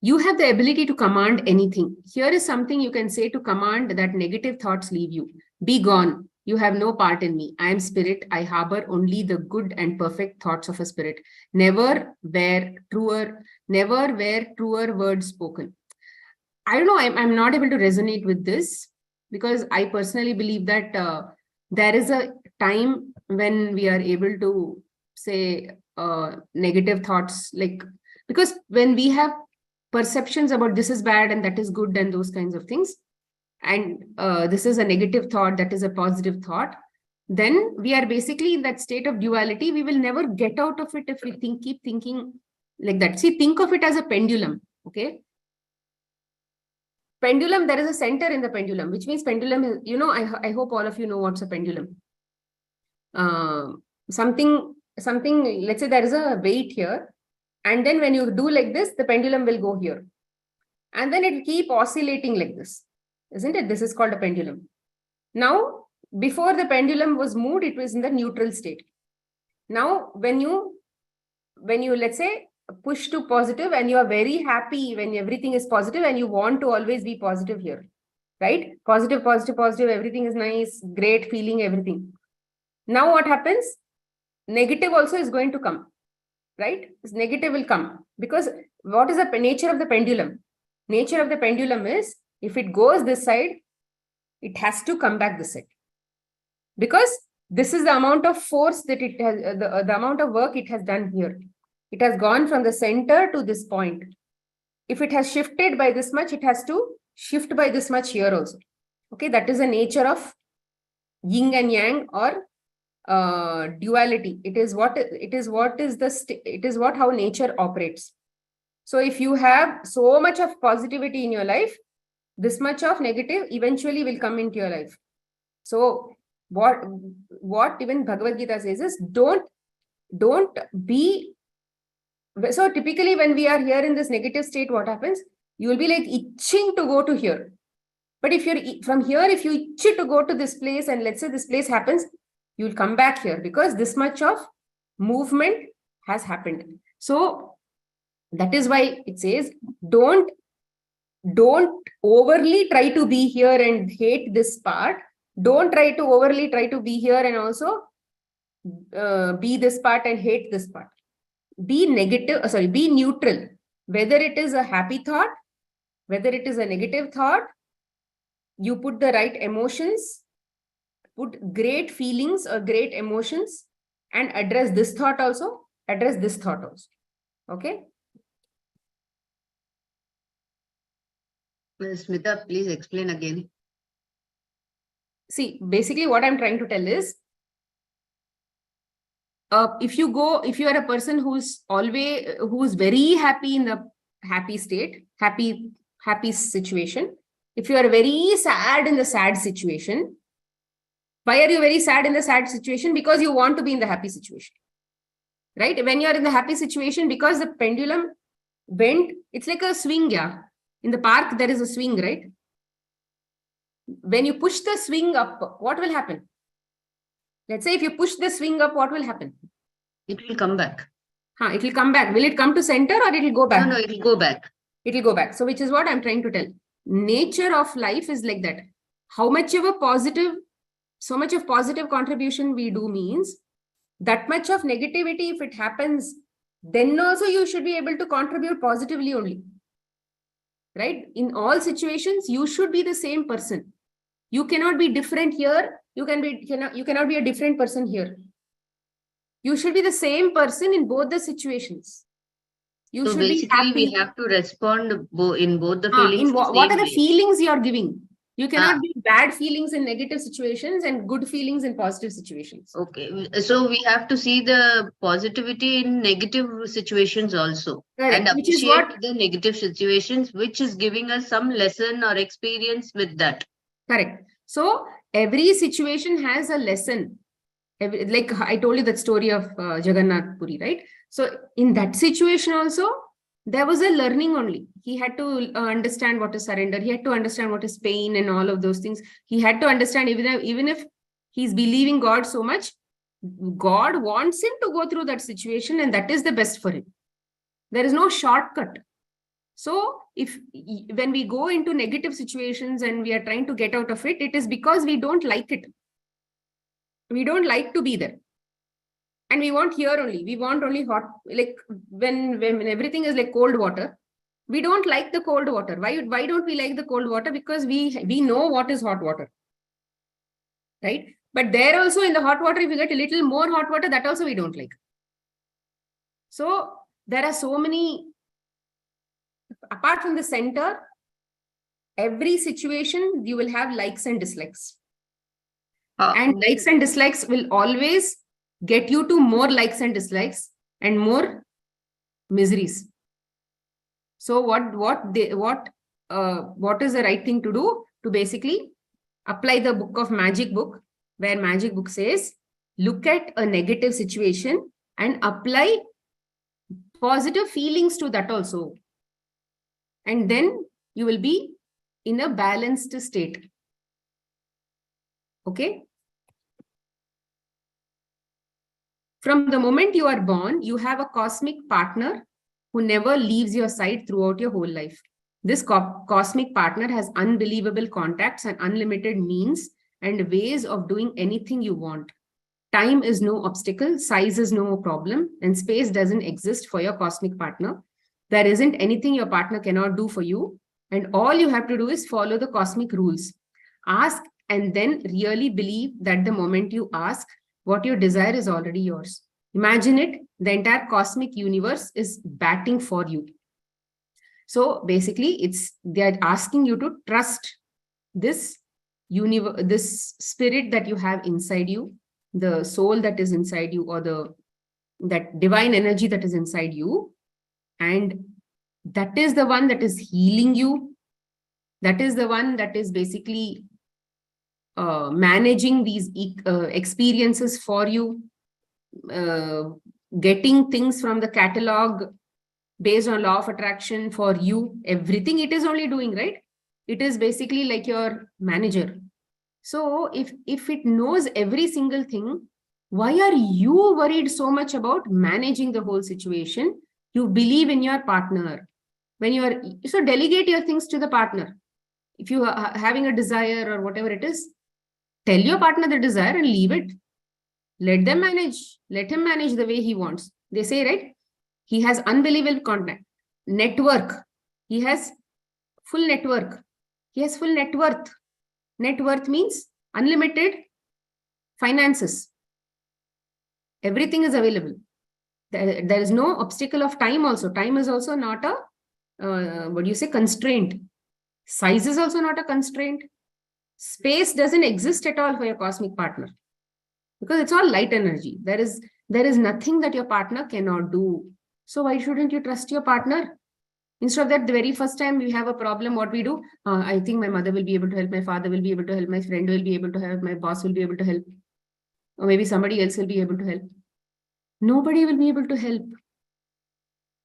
You have the ability to command anything. Here is something you can say to command that negative thoughts leave you. Be gone. You have no part in me. I am spirit. I harbor only the good and perfect thoughts of a spirit. Never were truer words spoken. I don't know. I'm not able to resonate with this because I personally believe that there is a time when we are able to say negative thoughts, like, because when we have perceptions about this is bad and that is good and those kinds of things, and this is a negative thought, that is a positive thought, then we are basically in that state of duality. We will never get out of it if we keep thinking like that. See, think of it as a pendulum. Okay, pendulum, there is a center in the pendulum, which means pendulum is, I hope all of you know what's a pendulum. Something, let's say there is a weight here, and then when you do like this, the pendulum will go here, and then it will keep oscillating like this, isn't it? This is called a pendulum. Now, before the pendulum was moved, it was in the neutral state. Now, when you let's say push to positive and you are very happy when everything is positive and you want to always be positive here, right? Positive, everything is nice, great feeling, everything. Now what happens? Negative also is going to come, right? Negative will come because what is the nature of the pendulum? Nature of the pendulum is if it goes this side, it has to come back this side, because this is the amount of force that it has, the amount of work it has done here. It has gone from the center to this point. If it has shifted by this much, it has to shift by this much here also. Okay, that is the nature of yin and yang or duality. It is what how nature operates. So if you have so much of positivity in your life, this much of negative eventually will come into your life. So what even Bhagavad Gita says is don't be. So typically when we are here in this negative state, what happens? You will be like itching to go to here. But if you're from here, if you itch to go to this place and let's say this place happens, you will come back here because this much of movement has happened. So that is why it says, don't overly try to be here and hate this part. Don't overly try to be here and also be this part and hate this part. Be neutral. Whether it is a happy thought, whether it is a negative thought, you put the right emotions, put great feelings or great emotions, and address this thought also, address this thought also. Okay. Smita, please explain again. See, basically what I'm trying to tell is, if you are a person who's very happy in the happy state, happy situation. If you are very sad in the sad situation, why are you very sad in the sad situation? Because you want to be in the happy situation, right? When you are in the happy situation, because the pendulum went, it's like a swing, yeah. In the park, there is a swing, right? When you push the swing up, what will happen? Let's say if you push the swing up, what will happen? It will come back. It will come back. Will it come to center or it will go back? No, it will go back. It will go back. So which is what I'm trying to tell. Nature of life is like that. So much of positive contribution we do means that much of negativity, if it happens, then also you should be able to contribute positively only. Right? In all situations, you should be the same person. You cannot be different here. You cannot be a different person here. You should be the same person in both the situations. So basically, we have to respond in both the feelings. What are the feelings you are giving? You cannot be bad feelings in negative situations and good feelings in positive situations. Okay. So we have to see the positivity in negative situations also. Correct. And appreciate the negative situations, which is giving us some lesson or experience with that. Correct. So every situation has a lesson. Like I told you that story of Jagannath Puri, right? So in that situation also, there was a learning only. He had to understand what is surrender. He had to understand what is pain and all of those things. He had to understand, even if he's believing God so much, God wants him to go through that situation, and that is the best for him. There is no shortcut. So when we go into negative situations and we are trying to get out of it, it is because we don't like it. We don't like to be there. And we want here only. We want only hot, like when everything is like cold water. We don't like the cold water. Why don't we like the cold water? Because we know what is hot water. Right? But there also in the hot water, if you get a little more hot water, that also we don't like. So there are so many, apart from the center, every situation you will have likes and dislikes. And likes and dislikes will always get you to more likes and dislikes and more miseries. So what is the right thing to do? To basically apply the book of Magic Book, where Magic Book says, look at a negative situation and apply positive feelings to that also. And then you will be in a balanced state. Okay? From the moment you are born, you have a cosmic partner who never leaves your side throughout your whole life. This cosmic partner has unbelievable contacts and unlimited means and ways of doing anything you want. Time is no obstacle, size is no problem, and space doesn't exist for your cosmic partner. There isn't anything your partner cannot do for you, and all you have to do is follow the cosmic rules. Ask and then really believe that the moment you ask, what you desire is already yours. Imagine it, the entire cosmic universe is batting for you. So basically, they're asking you to trust this universe, this spirit that you have inside you, the soul that is inside you, or that divine energy that is inside you. And that is the one that is healing you. That is the one that is basically managing these experiences for you, getting things from the catalog based on law of attraction for you. Everything it is only doing, right? It is basically like your manager. So if it knows every single thing, why are you worried so much about managing the whole situation? You believe in your partner. So delegate your things to the partner. If you are having a desire or whatever it is, tell your partner the desire and leave it. Let them manage. Let him manage the way he wants. They say, right? He has unbelievable contact. Network. He has full network. He has full net worth. Net worth means unlimited finances. Everything is available. There is no obstacle of time also. Time is also not a constraint. Size is also not a constraint. Space doesn't exist at all for your cosmic partner, because it's all light energy. There is nothing that your partner cannot do. So why shouldn't you trust your partner? Instead of that, the very first time we have a problem, what we do? I think my mother will be able to help, my father will be able to help, my friend will be able to help, my boss will be able to help, or maybe somebody else will be able to help. Nobody will be able to help.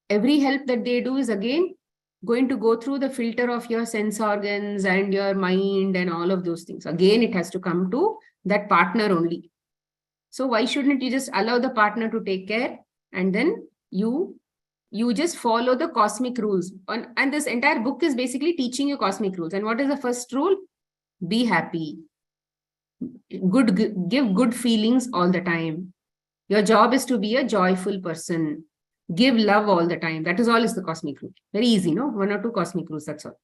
Every help that they do is again going to go through the filter of your sense organs and your mind and all of those things. Again, it has to come to that partner only. So why shouldn't you just allow the partner to take care, and then you just follow the cosmic rules? And this entire book is basically teaching you cosmic rules. And what is the first rule? Be happy. Give good feelings all the time. Your job is to be a joyful person. Give love all the time. That is all is the cosmic rule. Very easy, no? 1 or 2 cosmic rules, that's all.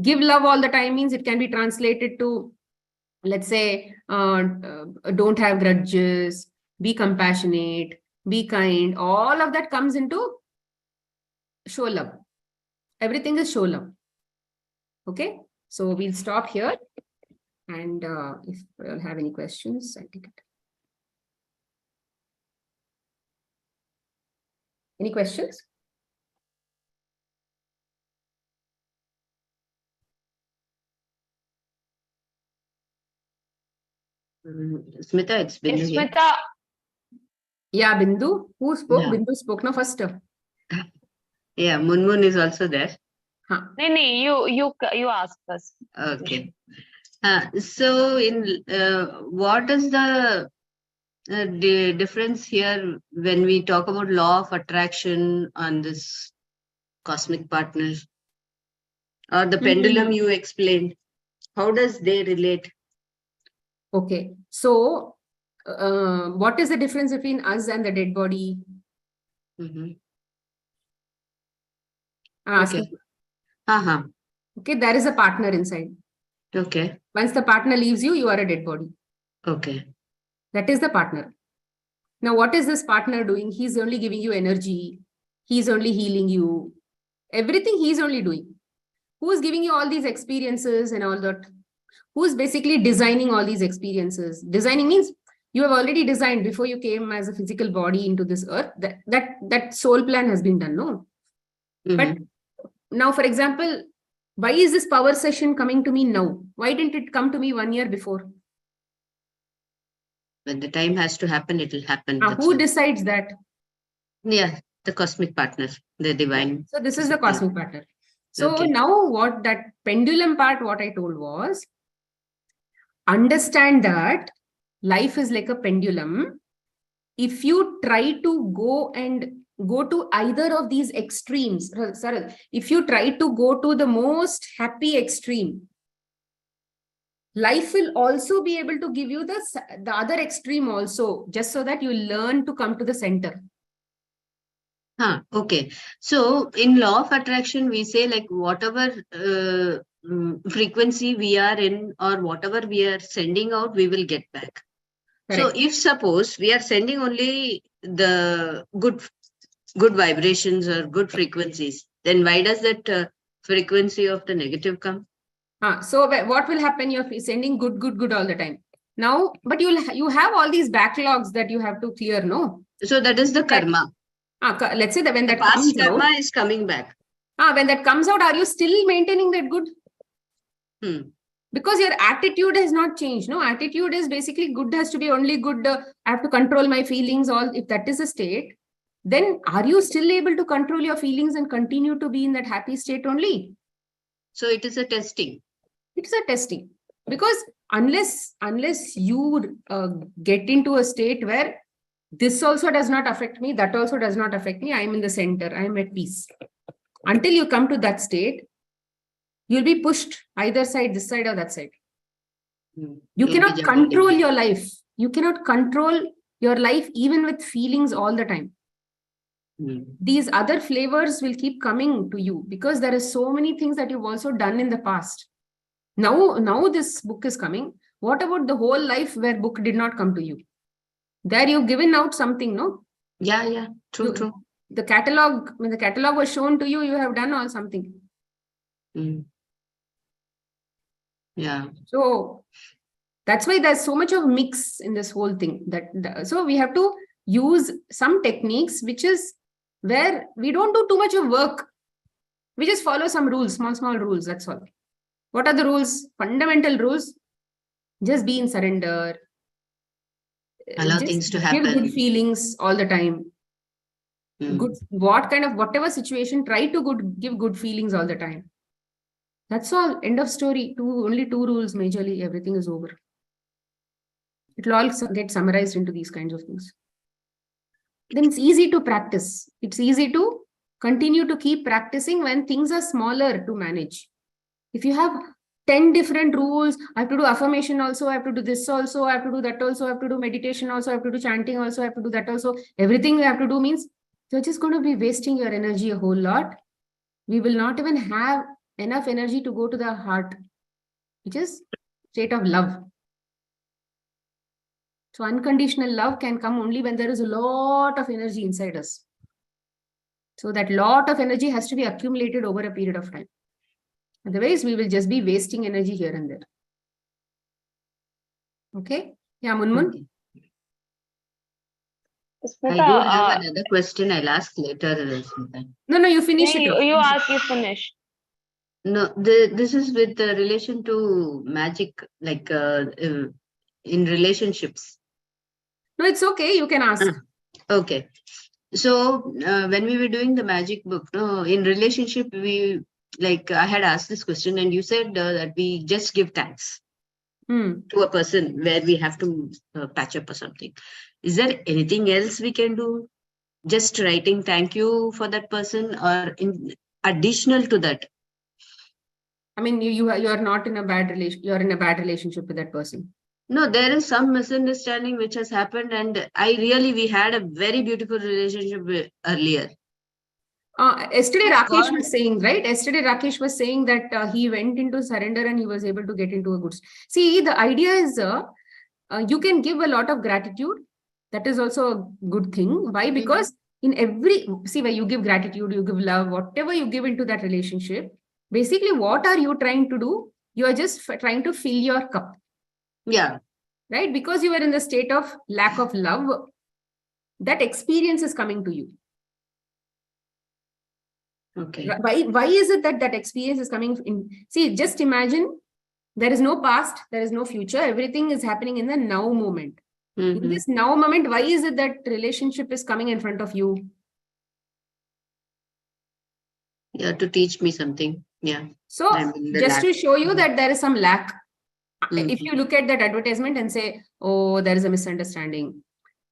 Give love all the time means it can be translated to, let's say, don't have grudges, be compassionate, be kind. All of that comes into show love. Everything is show love. Okay, so we'll stop here. And if you have any questions, I'll take it. Any questions? Smita, it's Bindu here. Smita, Yeah, Bindu. Who spoke? Yeah. Bindu spoke no first. Yeah, Munmun is also there. Huh. no, you ask first. Okay. So in what is the difference here when we talk about law of attraction on this cosmic partners or the pendulum you explained? How does they relate? Okay. So, what is the difference between us and the dead body? Mhm. I'm asking. Uh-huh. Okay, there is a partner inside. Okay. Once the partner leaves you, you are a dead body. Okay. That is the partner. Now, what is this partner doing? He's only giving you energy. He's only healing you. Everything he's only doing. Who is giving you all these experiences and all that? Who's basically designing all these experiences? Designing means you have already designed before you came as a physical body into this earth. That soul plan has been done, no? But now, for example, why is this power session coming to me now? Why didn't it come to me 1 year before? When the time has to happen, it will happen. Who decides that? Yeah, the cosmic partner, the divine. So this is the cosmic partner. So Okay. now what that pendulum part, what I told was, understand that life is like a pendulum. If you try to go to either of these extremes, Saral, if you try to go to the most happy extreme, life will also be able to give you the other extreme also, just so that you learn to come to the center. Okay. So in law of attraction, we say like whatever frequency we are in or whatever we are sending out, we will get back. Correct. So if suppose we are sending only the good vibrations or good frequencies, then why does that frequency of the negative come? So what will happen? You're sending good all the time. Now, but you have all these backlogs that you have to clear, no? So that is the karma. Let's say that when the that past comes karma out, is coming back. When that comes out, are you still maintaining that good? Because your attitude has not changed. No, attitude is basically good has to be only good. I have to control my feelings. If that is a state, then are you still able to control your feelings and continue to be in that happy state only? So it is a testing. It is a testing, because unless you get into a state where this also does not affect me, that also does not affect me, I am in the center, I am at peace. Until you come to that state, you'll be pushed either side, this side or that side. You cannot control your life. You cannot control your life even with feelings all the time. These other flavors will keep coming to you because there are so many things that you've also done in the past. Now this book is coming. What about the whole life where book did not come to you? There you've given out something, no? Yeah. True. The catalog, when the catalog was shown to you, you have done all something. Yeah. So that's why there's so much of mix in this whole thing. So we have to use some techniques, which is where we don't do too much of work. We just follow some rules, small rules. That's all. What are the rules? Fundamental rules. Just be in surrender. Allow things to happen. Give good feelings all the time. Good. Whatever situation, try to give good feelings all the time. That's all. End of story. Only 2 rules majorly. Everything is over. It will all get summarized into these kinds of things. Then it's easy to practice. It's easy to continue to keep practicing when things are smaller to manage. If you have 10 different rules, I have to do affirmation also, I have to do this also, I have to do that also, I have to do meditation also, I have to do chanting also, I have to do that also. Everything you have to do means you're just going to be wasting your energy a whole lot. We will not even have enough energy to go to the heart, which is state of love. So unconditional love can come only when there is a lot of energy inside us. So that lot of energy has to be accumulated over a period of time. Otherwise, we will just be wasting energy here and there. Okay? Yeah, Munmun? I do have another question. I'll ask later. No, you finish it. You ask, you finish. No, this is with relation to magic, like in relationships. No, it's okay. You can ask. Okay. So when we were doing the magic book, no, in relationship, I had asked this question and you said that we just give thanks to a person where we have to patch up or something. Is there anything else we can do? Just writing thank you for that person, or in additional to that? I mean, you are not in a bad relation. You're in a bad relationship with that person. No, there is some misunderstanding which has happened, and we had a very beautiful relationship earlier. Yesterday Rakesh was saying, right? Yesterday Rakesh was saying that he went into surrender and he was able to get into a good. See, the idea is you can give a lot of gratitude. That is also a good thing. Why? Because in every, see, where you give gratitude, you give love, whatever you give into that relationship, basically, what are you trying to do? You are just trying to fill your cup. Yeah. Right? Because you are in the state of lack of love, that experience is coming to you. Okay. Why is it that experience is coming in? See, just imagine there is no past, there is no future. Everything is happening in the now moment. In this now moment, why is it that relationship is coming in front of you? Yeah, to teach me something. Yeah. So just to show you that there is some lack. If you look at that advertisement and say, oh, there is a misunderstanding.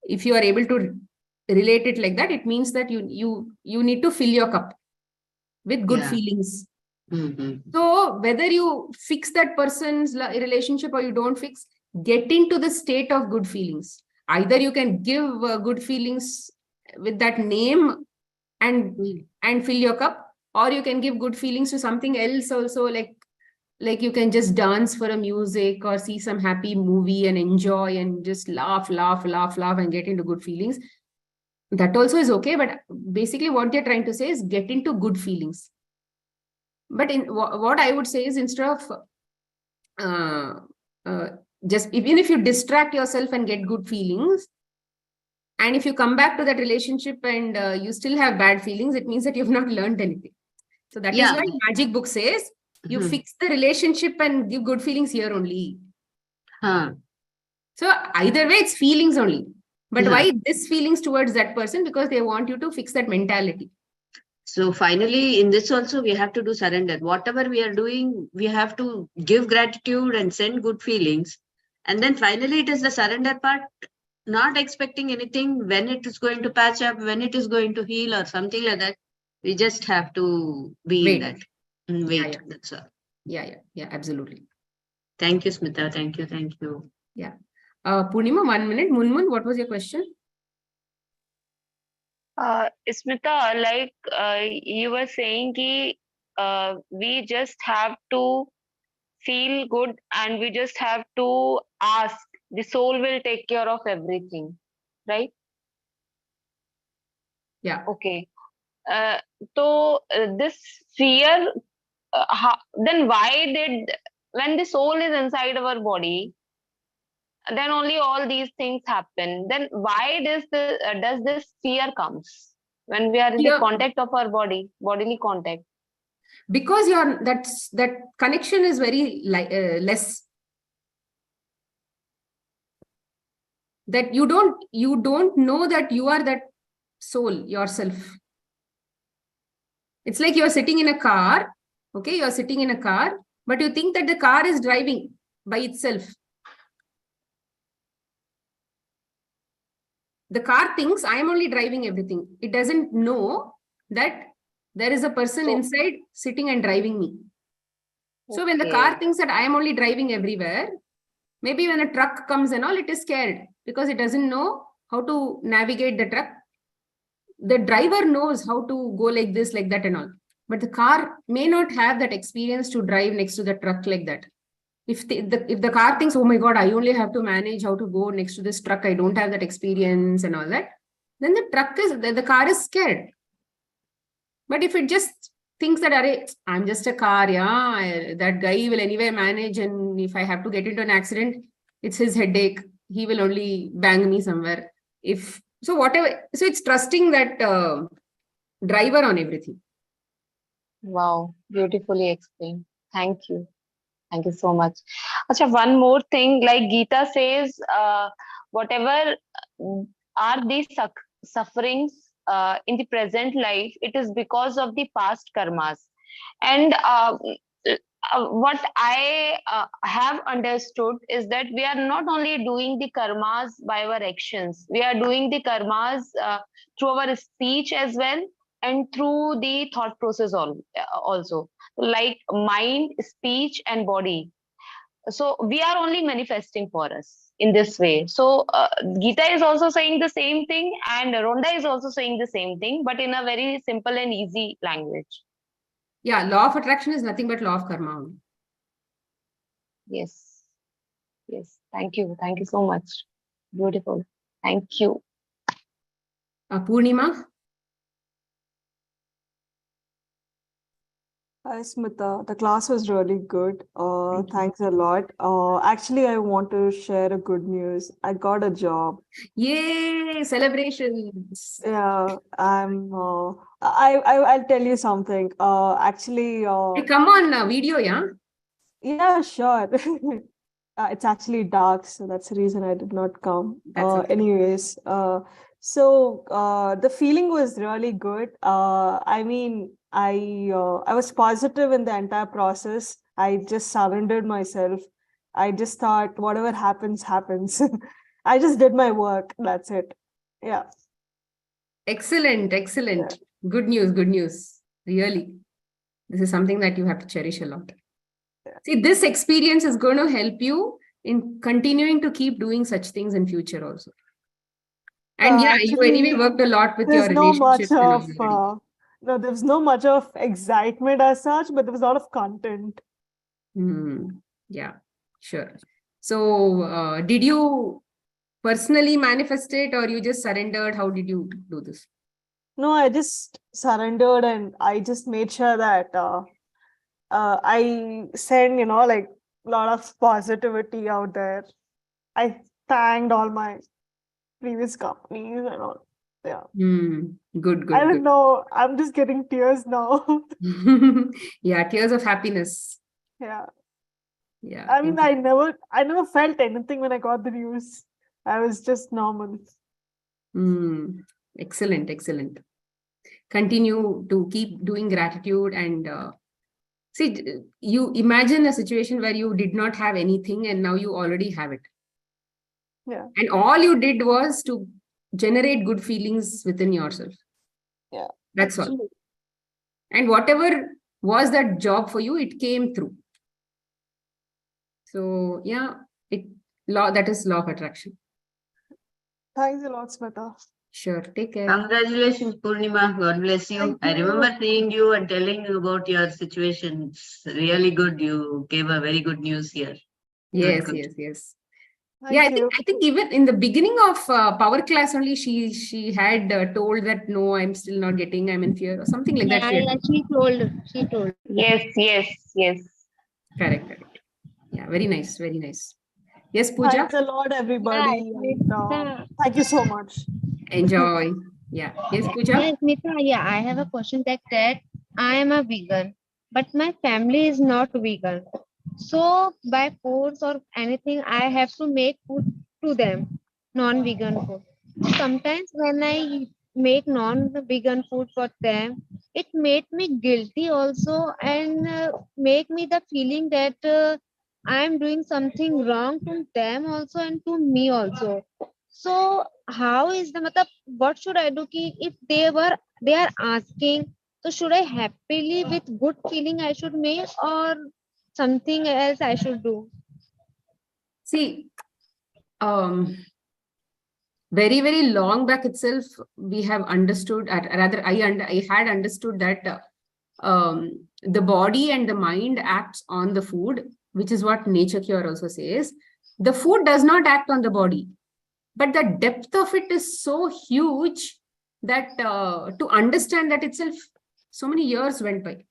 If you are able to relate it like that, it means that you need to fill your cup with good feelings. So whether you fix that person's relationship or you don't fix, get into the state of good feelings. Either you can give good feelings with that name and fill your cup, or you can give good feelings to something else also, like you can just dance for a music or see some happy movie and enjoy and just laugh and get into good feelings. That also is okay, but basically what they're trying to say is get into good feelings. But in what I would say is, instead of just, even if you distract yourself and get good feelings, and if you come back to that relationship and you still have bad feelings, it means that you've not learned anything. So that is why magic book says you fix the relationship and give good feelings here only. So either way, it's feelings only. But why this feelings towards that person? Because they want you to fix that mentality. So finally, in this also, we have to do surrender. Whatever we are doing, we have to give gratitude and send good feelings. And then finally, it is the surrender part, not expecting anything, when it is going to patch up, when it is going to heal or something like that. We just have to be in that and wait. That's all. Yeah, absolutely. Thank you, Smita. Thank you. Yeah. Purnima, 1 minute. Munmun, what was your question? Smita, like you were saying, we just have to feel good and we just have to ask. The soul will take care of everything, right? Yeah. Okay. So this fear, then when the soul is inside our body, then only all these things happen. Then why does this fear comes when we are in the contact of our bodily contact? Because that connection is very less. That you don't know that you are that soul yourself. It's like you're sitting in a car. Okay, you're sitting in a car, but you think that the car is driving by itself. The car thinks I am only driving everything. It doesn't know that there is a person inside sitting and driving me. So when the car thinks that I am only driving everywhere, maybe when a truck comes and all, it is scared because it doesn't know how to navigate the truck. The driver knows how to go like this, like that and all. But the car may not have that experience to drive next to the truck like that. If the car thinks, oh my God, I only have to manage how to go next to this truck, I don't have that experience and all that, then the car is scared. But if it just thinks that, I'm just a car, that guy will anyway manage, and if I have to get into an accident, it's his headache. He will only bang me somewhere. So it's trusting that driver on everything. Wow, beautifully explained. Thank you. Thank you so much. Acha, one more thing, like Gita says, whatever are these sufferings in the present life, it is because of the past karmas. And what I have understood is that we are not only doing the karmas by our actions, we are doing the karmas through our speech as well, and through the thought process also, like mind, speech, and body. So we are only manifesting for us in this way. So Gita is also saying the same thing, and Rhonda is also saying the same thing, but in a very simple and easy language. Yeah, law of attraction is nothing but law of karma only. Yes. Yes. Thank you. Thank you so much. Beautiful. Thank you. Purnima? Hi, Smita. The class was really good. Thanks a lot. Actually, I want to share a good news. I got a job. Yay! Celebrations. Yeah, I'll tell you something. Actually, Hey, come on, video, yeah? yeah, sure. It's actually dark, so that's the reason I did not come. That's okay. Anyways, so the feeling was really good. I mean, I was positive in the entire process. I just surrendered myself. I just thought whatever happens, happens. I just did my work. That's it. Yeah. Excellent, excellent. Good news, good news. Really. This is something that you have to cherish a lot. See, this experience is going to help you in continuing to keep doing such things in future also. And yeah, you Actually, anyway worked a lot with your there's no much relationships and all of already. no, there's no much of excitement as such, but there was a lot of content. Yeah, sure. So, did you personally manifest it or you just surrendered? How did you do this? No, I just surrendered and I just made sure that I send, like a lot of positivity out there. I thanked all my previous companies and all. Yeah. Good, I good, don't good. know. I'm just getting tears now. Yeah, tears of happiness. Yeah. Yeah. I mean, I never felt anything when I got the news. I was just normal. Excellent, excellent. Continue to keep doing gratitude and see, you imagine a situation where you did not have anything and now you already have it. Yeah. And all you did was to generate good feelings within yourself. Yeah. That's all. Actually. And whatever was that job for you, it came through. So yeah, that is law of attraction. Thanks a lot, Smita. Sure. Take care. Congratulations, Purnima. God bless you. Thank I you. remember seeing you and telling you about your situations. Really good. You gave a very good news here. Yes, Good. yes, yes. Thank Yeah, you. I think even in the beginning of power class only, she had told that no, I'm still not getting, I'm in fear or something like that. Yeah, she told. Yes, yes, yes. Correct, correct. Yeah, very nice, very nice. Yes, Pooja, Thanks a lot, everybody. Yeah, And, thank you so much. enjoy. Yeah, yes, Pooja. yes, Smita, yeah, I have a question that I am a vegan, but my family is not vegan. So by force or anything, I have to make food to them, non-vegan food. Sometimes when I make non-vegan food for them, it made me guilty also and make me the feeling that I am doing something wrong to them also and to me also. So how is the matlab, what should I do ki if they are asking, so should I happily with good feeling I should make or something else I should do? See, very, very long back itself, we have understood, rather, I had understood that the body and the mind acts on the food, which is what Nature Cure also says. The food does not act on the body, but the depth of it is so huge that to understand that itself, so many years went by,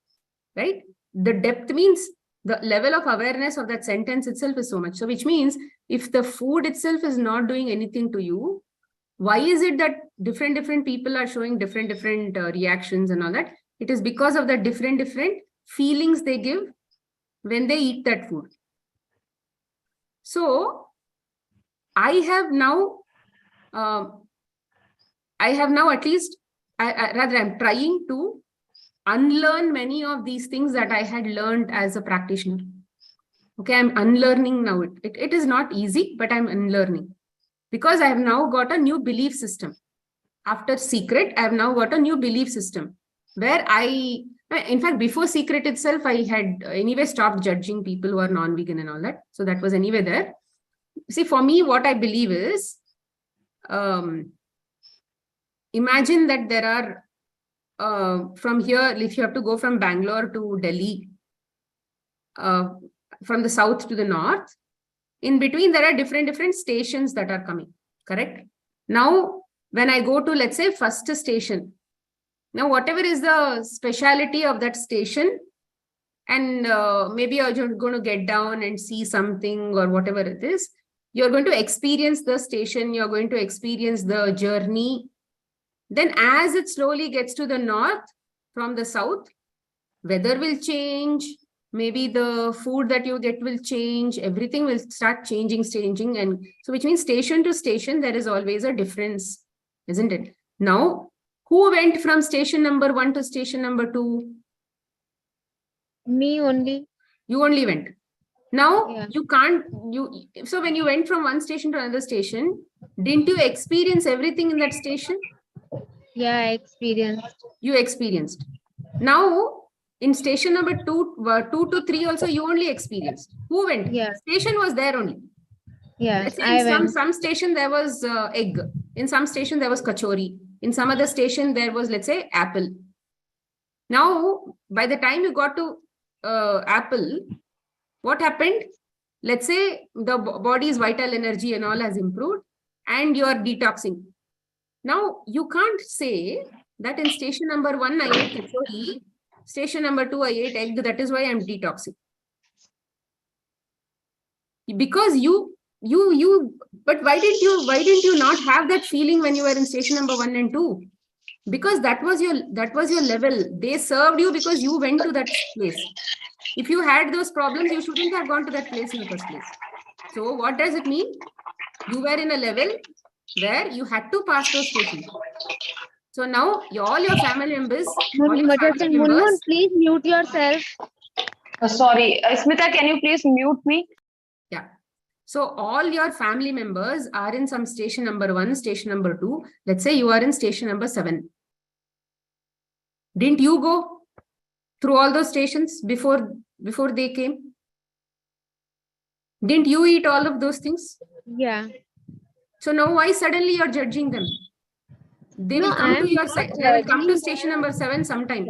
right? The depth means the level of awareness of that sentence itself is so much. So which means if the food itself is not doing anything to you, why is it that different people are showing different reactions and all that? It is because of the different feelings they give when they eat that food. So I have now at least, rather I'm trying to unlearn many of these things that I had learned as a practitioner. Okay, I'm unlearning now. It is not easy, but I'm unlearning because I have now got a new belief system. After Secret, I have now got a new belief system where in fact, before Secret itself, I had anyway stopped judging people who are non-vegan and all that. So that was anyway there. See, for me, what I believe is, imagine that there are, from here, if you have to go from Bangalore to Delhi, from the south to the north, in between, there are different stations that are coming, correct? Now, when I go to, let's say, first station, now whatever is the speciality of that station, and maybe you're going to get down and see something or whatever it is, you're going to experience the station, you're going to experience the journey. Then as it slowly gets to the north from the south, weather will change, maybe the food that you get will change, everything will start changing. And so which means station to station, there is always a difference, isn't it? Now, who went from station number 1 to station number 2? Me only. You only went. Now, Yeah. So when you went from one station to another station, didn't you experience everything in that station? Yeah, I experienced. You experienced. Now, in station number 2 to 3 also, you only experienced. Who went? Yeah. Station was there only. Yeah, Let's say I in went. some station there was egg. In some station there was kachori. In some other station there was, let's say, apple. Now, by the time you got to apple, what happened? Let's say the body's vital energy and all has improved and you are detoxing. Now, you can't say that in station number 1, I ate kachori, station number 2, I ate egg, that is why I'm detoxing. Because but why didn't you not have that feeling when you were in station number 1 and 2? Because that was your level. They served you because you went to that place. If you had those problems, you shouldn't have gone to that place in the first place. So what does it mean? You were in a level where you had to pass those stations. So now all your family members, Munmun, please mute yourself. Sorry, Smita, can you please mute me? Yeah. So all your family members are in some station number 1, station number 2. Let's say you are in station number 7. Didn't you go through all those stations before they came? Didn't you eat all of those things? Yeah. So now why suddenly you're judging them? They will come to station number 7 sometime.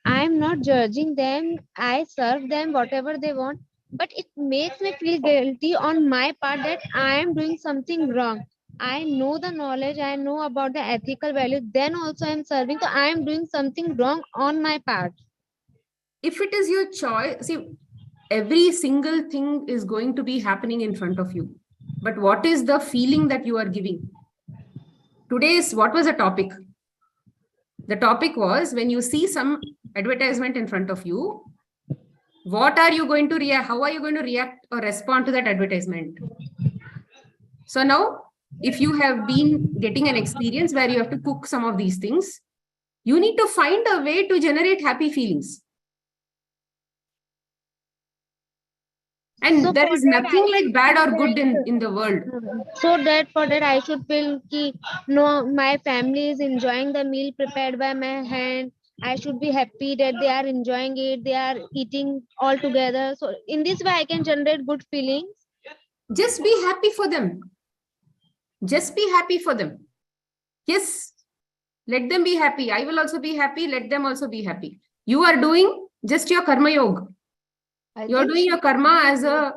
I'm not judging them. I serve them whatever they want. But it makes me feel guilty on my part that I am doing something wrong. I know the knowledge, I know about the ethical value. Then also I'm serving. So I am doing something wrong on my part. If it is your choice, see, every single thing is going to be happening in front of you. But what is the feeling that you are giving? What was the topic? The topic was, when you see some advertisement in front of you, what are you going to react? How are you going to react or respond to that advertisement? So now, if you have been getting an experience where you have to cook some of these things, you need to find a way to generate happy feelings. And So there is nothing like bad or good in the world. So for that I should feel ki, no, my family is enjoying the meal prepared by my hand. I should be happy that they are enjoying it. They are eating all together. So in this way, I can generate good feelings. Just be happy for them. Just be happy for them. Yes, let them be happy. I will also be happy. Let them also be happy. You are doing just your karma yoga. You're doing your karma as a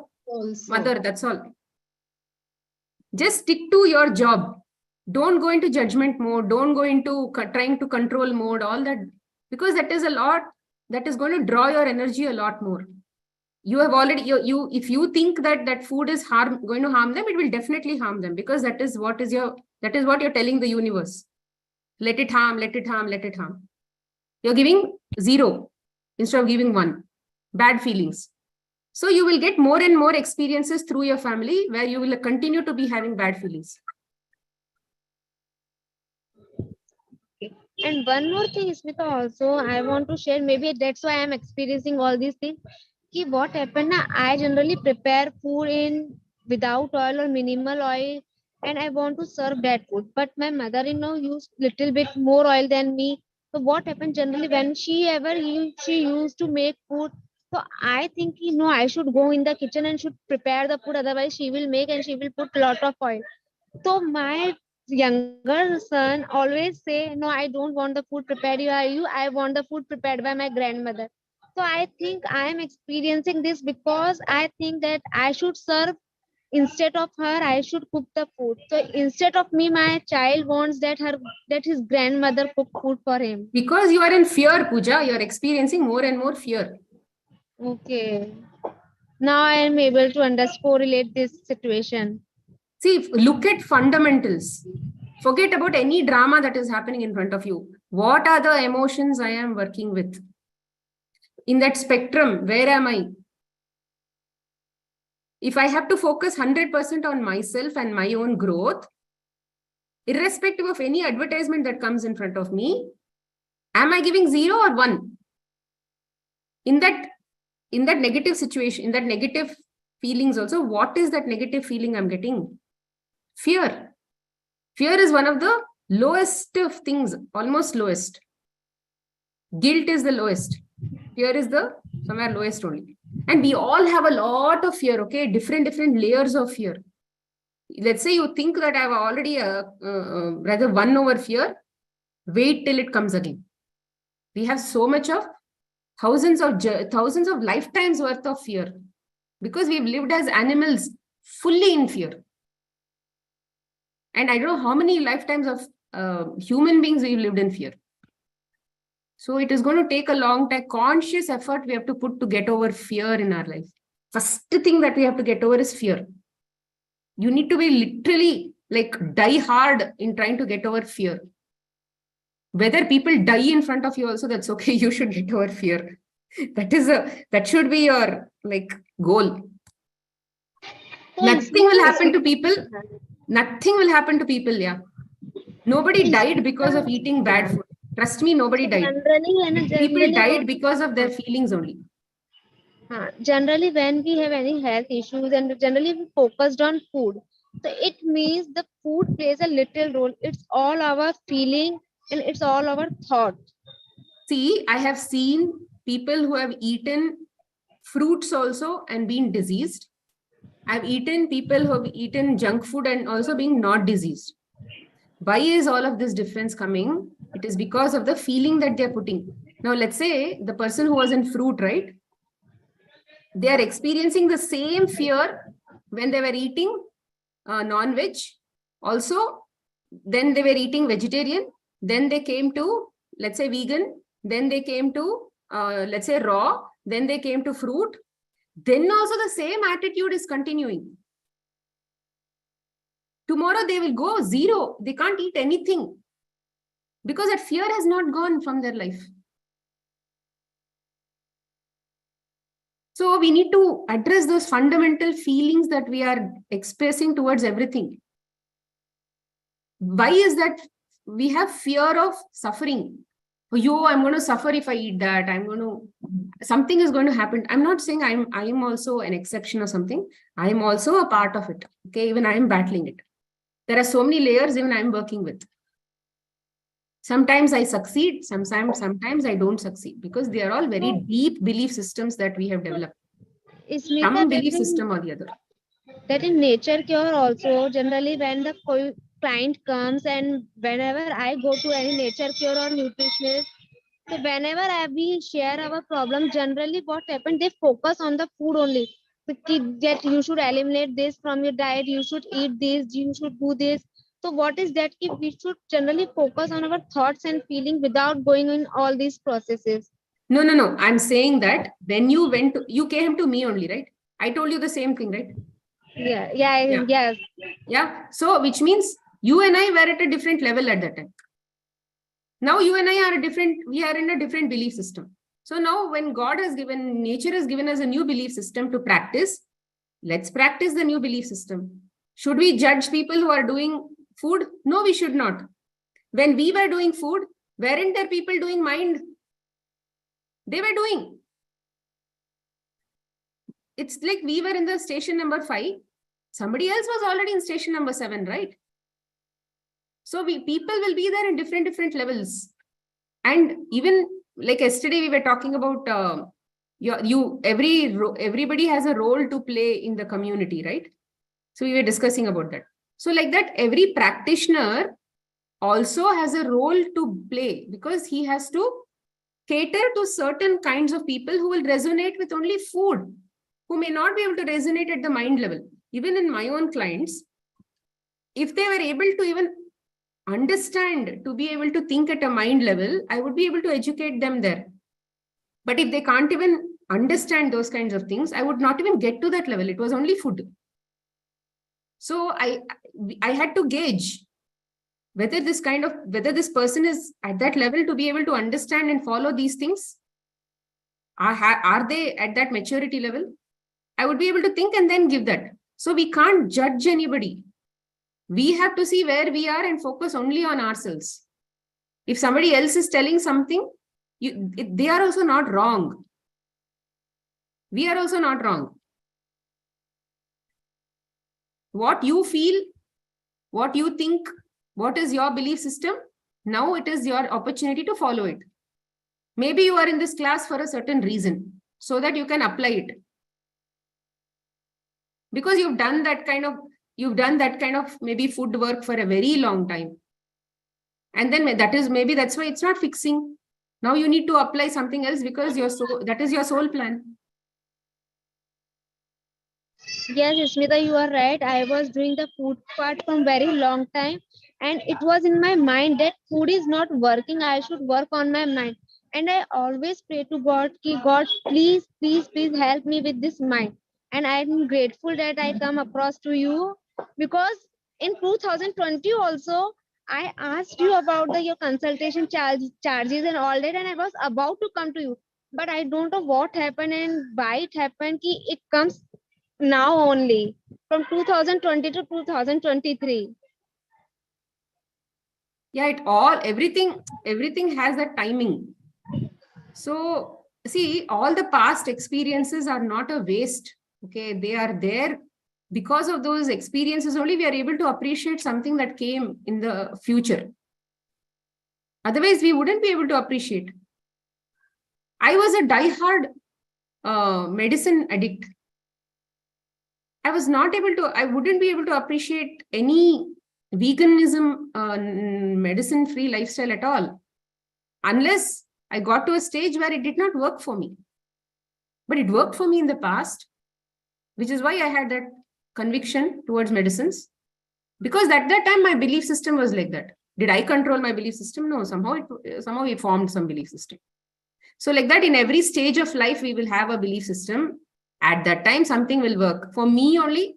mother, that's all. Just stick to your job. Don't go into judgment mode. Don't go into trying to control mode, all that. Because that is a lot, that is going to draw your energy a lot more. You have already, if you think that food is going to harm them, it will definitely harm them, because that is what you're telling the universe. Let it harm, let it harm, let it harm. You're giving 0 instead of giving 1. Bad feelings. So you will get more and more experiences through your family where you will continue to be having bad feelings. And one more thing, Smita, also I want to share. Maybe that's why I'm experiencing all these things. Ki what happened? Na, I generally prepare food in without oil or minimal oil, and I want to serve that food. But my mother-in-law used little bit more oil than me. So what happened generally when she used to make food? So I think I should go in the kitchen and should prepare the food. Otherwise, she will make and she will put lot of oil. So my younger son always say, no, I don't want the food prepared by you. I want the food prepared by my grandmother. So I think I am experiencing this because I think that I should serve instead of her. I should cook the food. So instead of me, my child wants that his grandmother cook food for him. Because you are in fear, Pooja, you are experiencing more and more fear. Okay. Now I am able to correlate this situation. See, look at fundamentals. Forget about any drama that is happening in front of you. What are the emotions I am working with? In that spectrum, where am I? If I have to focus 100% on myself and my own growth, irrespective of any advertisement that comes in front of me, am I giving 0 or 1? In that negative situation, in that negative feelings also, what is that negative feeling I'm getting? Fear. Fear is one of the lowest of things, almost lowest. Guilt is the lowest. Fear is the somewhere lowest only. And we all have a lot of fear, okay? Different layers of fear. Let's say you think that I've already rather won over fear. Wait till it comes again. We have so much of thousands of lifetimes worth of fear because we've lived as animals fully in fear. And I don't know how many lifetimes of human beings we've lived in fear. So it is going to take a long time, conscious effort we have to put to get over fear in our life. First thing that we have to get over is fear. You need to be literally like die hard in trying to get over fear. Whether people die in front of you also, that's okay. You should get over fear. That should be your like goal. Nothing will happen to people. Nothing will happen to people. Yeah. Nobody died because of eating bad food. Trust me, nobody died. People died because of their feelings only. Generally, when we have any health issues and generally we focused on food, so it means the food plays a little role. It's all our feeling and it's all our thought. See, I have seen people who have eaten fruits also and been diseased. I've eaten people who have eaten junk food and also being not diseased. Why is all of this difference coming? It is because of the feeling that they're putting. Now, let's say the person who was in fruit, right? They are experiencing the same fear when they were eating non-veg. Also, then they were eating vegetarian. Then they came to, let's say, vegan. Then they came to, let's say, raw. Then they came to fruit. Then also the same attitude is continuing. Tomorrow they will go 0. They can't eat anything because that fear has not gone from their life. So we need to address those fundamental feelings that we are expressing towards everything. Why is that? We have fear of suffering. Oh, I'm going to suffer if I eat that. Something is going to happen. I'm not saying I am also an exception or something. I am also a part of it. Okay, even I am battling it. There are so many layers even I'm working with. Sometimes I succeed, sometimes I don't succeed because they are all very deep belief systems that we have developed. Some belief system or the other. That in nature cure also, generally when the client comes and whenever I go to any nature cure or nutritionist, so whenever we share our problem, generally what happens, they focus on the food only. That you should eliminate this from your diet, you should eat this, you should do this. So what is that? We should generally focus on our thoughts and feeling without going in all these processes. No. I'm saying that when you came to me only, right? I told you the same thing, right? Yes. Yeah. So which means you and I were at a different level at that time. Now you and I are we are in a different belief system. So now when God has given, nature has given us a new belief system to practice, let's practice the new belief system. Should we judge people who are doing food? No, we should not. When we were doing food, weren't there people doing mind? They were doing. It's like we were in the station number 5. Somebody else was already in station number 7, right? So people will be there in different levels. And even like yesterday, we were talking about everybody has a role to play in the community, right? So we were discussing about that. So like that, every practitioner also has a role to play because he has to cater to certain kinds of people who will resonate with only food, who may not be able to resonate at the mind level. Even in my own clients, if they were able to even understand, to be able to think at a mind level, I would be able to educate them there. But if they can't even understand those kinds of things, I would not even get to that level. It was only food. So I had to gauge whether this person is at that level to be able to understand and follow these things. Are they at that maturity level? I would be able to think and then give that. So we can't judge anybody. We have to see where we are and focus only on ourselves. If somebody else is telling something, they are also not wrong. We are also not wrong. What you feel, what you think, what is your belief system? Now it is your opportunity to follow it. Maybe you are in this class for a certain reason, so that you can apply it. Because you've done that kind of maybe food work for a very long time. And then that's why it's not fixing. Now you need to apply something else because that is your soul plan. Yes, Smita, you are right. I was doing the food part from very long time, and it was in my mind that food is not working. I should work on my mind, and I always pray to God, ki God, please, please, please help me with this mind. And I'm grateful that I come across to you, because in 2020 also I asked you about your consultation charges and all that, and I was about to come to you, but I don't know what happened and why it happened. Ki it comes now only from 2020 to 2023. Yeah, everything has a timing. So see, all the past experiences are not a waste. Okay, they are there because of those experiences only we are able to appreciate something that came in the future. Otherwise, we wouldn't be able to appreciate. I was a diehard medicine addict. I wouldn't be able to appreciate any veganism, medicine-free lifestyle at all, unless I got to a stage where it did not work for me. But it worked for me in the past, which is why I had that conviction towards medicines. Because at that time, my belief system was like that. Did I control my belief system? No, somehow it formed some belief system. So like that, in every stage of life, we will have a belief system. At that time, something will work. For me only,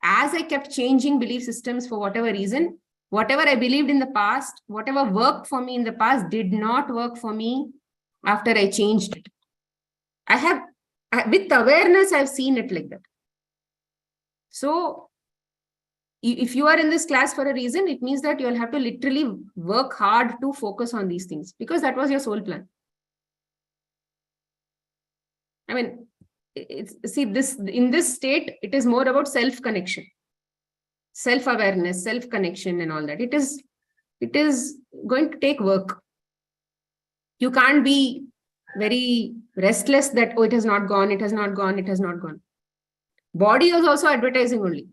as I kept changing belief systems for whatever reason, whatever I believed in the past, whatever worked for me in the past did not work for me after I changed it. With awareness, I've seen it like that. So if you are in this class for a reason, it means that you'll have to literally work hard to focus on these things, because that was your soul plan. I mean, in this state, it is more about self-connection, self-awareness, self-connection and all that. It is going to take work. You can't be very restless that, oh, it has not gone, it has not gone, it has not gone. Body is also advertising only.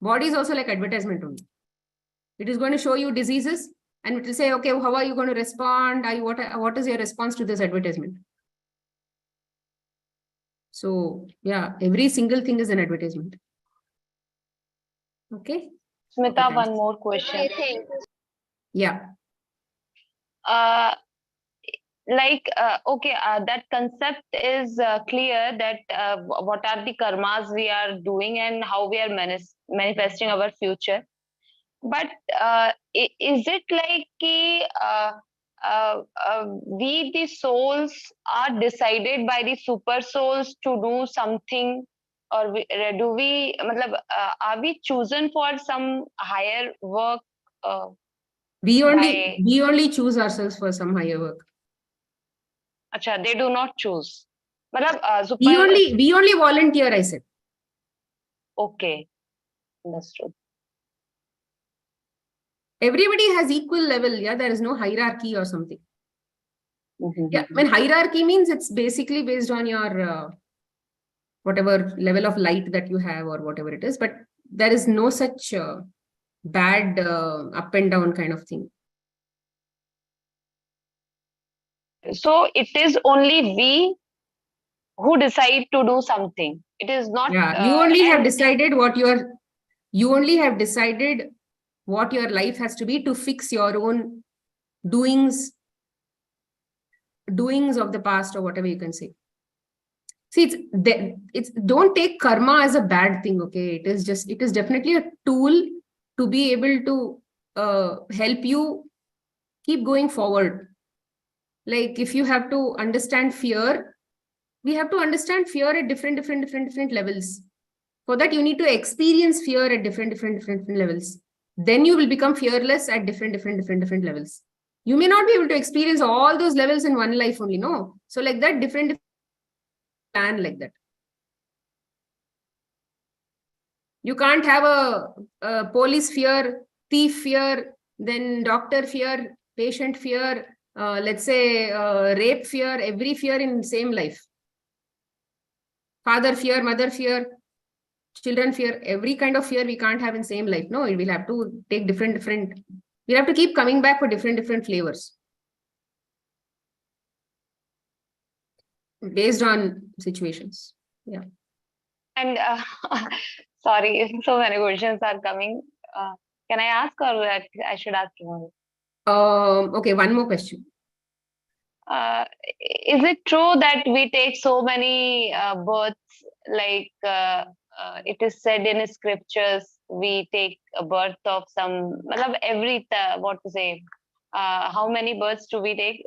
Body is also like advertisement only. It is going to show you diseases and it will say, okay, how are you going to respond? What is your response to this advertisement? So yeah, every single thing is an advertisement. Okay. Smita, Okay, one more question. Okay, thanks. Yeah. That concept is clear, that what are the karmas we are doing and how we are manifesting our future. But is it like we, the souls, are decided by the super souls to do something, or do we, matlab, are we chosen for some higher work? We By- only choose ourselves for some higher work. Acha, they do not choose. Matlab, We only volunteer, I said. Okay, understood. Everybody has equal level. Yeah, there is no hierarchy or something. Mhm. Yeah, when hierarchy means it's basically based on your whatever level of light that you have or whatever it is, but there is no such bad up and down kind of thing. So it is only we who decide to do something. It is not. Yeah, you only have and- decided you only have decided what your life has to be to fix your own doings of the past, or whatever you can say. See, it's don't take karma as a bad thing, okay? It is definitely a tool to be able to help you keep going forward. Like if you have to understand fear, we have to understand fear at different levels. For that, you need to experience fear at different levels. Then you will become fearless at different levels. You may not be able to experience all those levels in one life only, no? So like that, different plan like that. You can't have a police fear, thief fear, then doctor fear, patient fear, let's say rape fear, every fear in same life. Father fear, mother fear, children fear, every kind of fear we can't have in same life. No, we'll have to take different. We'll have to keep coming back for different flavors. Based on situations. Yeah. And sorry, so many questions are coming. Can I ask, or I should ask tomorrow? Okay, one more question. Is it true that we take so many births, like it is said in scriptures, we take a birth of some, what to say, how many births do we take?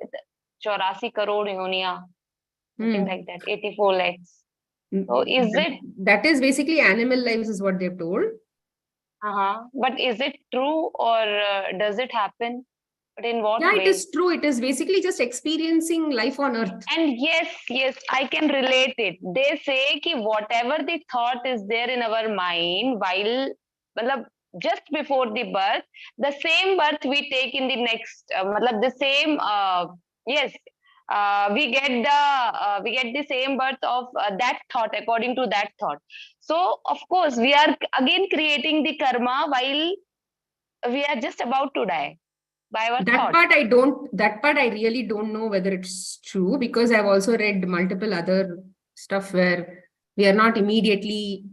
84 crore yoniya, something like that, 84 lakhs. So is it? That is basically animal lives is what they've told. But is it true, or does it happen? But in what Yeah, way? it is true. It is basically just experiencing life on earth. And yes, I can relate it. They say ki whatever the thought is there in our mind while just before the birth, the same birth we take in the next, the same, yes, we get the same birth of that thought, according to that thought. So of course we are again creating the karma while we are just about to die. By our That part I really don't know whether it's true, because I've also read multiple other stuff where we are not immediately,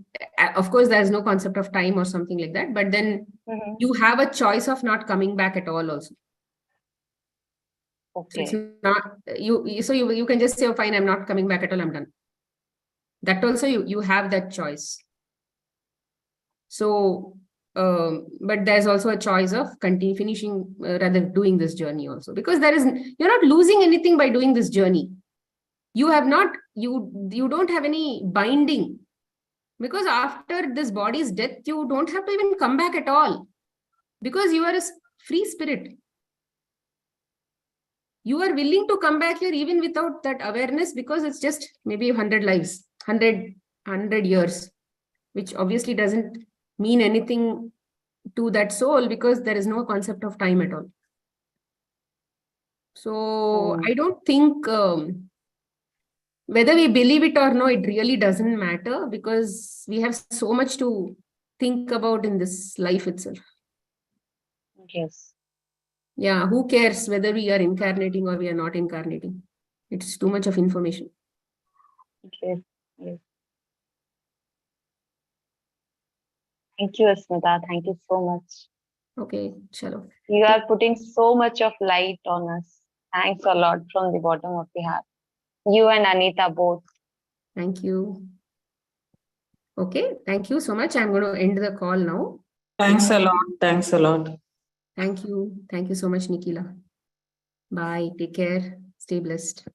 of course there's no concept of time or something like that, but then you have a choice of not coming back at all also. Okay. So it's not you can just say, oh fine, I'm not coming back at all, I'm done. That also you have that choice. So but there's also a choice of finishing rather doing this journey also, because you're not losing anything by doing this journey. You don't have any binding, because after this body's death you don't have to even come back at all, because you are a free spirit. You are willing to come back here even without that awareness, because it's just maybe 100 lives, 100 years, which obviously doesn't mean anything to that soul, because there is no concept of time at all. So I don't think whether we believe it or no, it really doesn't matter, because we have so much to think about in this life itself. Yes. Yeah, who cares whether we are incarnating or we are not incarnating? It's too much of information. Yes. Thank you, Asmita. Thank you so much. Okay, chalo. You are putting so much of light on us. Thanks a lot from the bottom of the heart. You and Anita both. Thank you. Okay, thank you so much. I'm going to end the call now. Thanks a lot. Thanks a lot. Thank you. Thank you so much, Nikila. Bye. Take care. Stay blessed.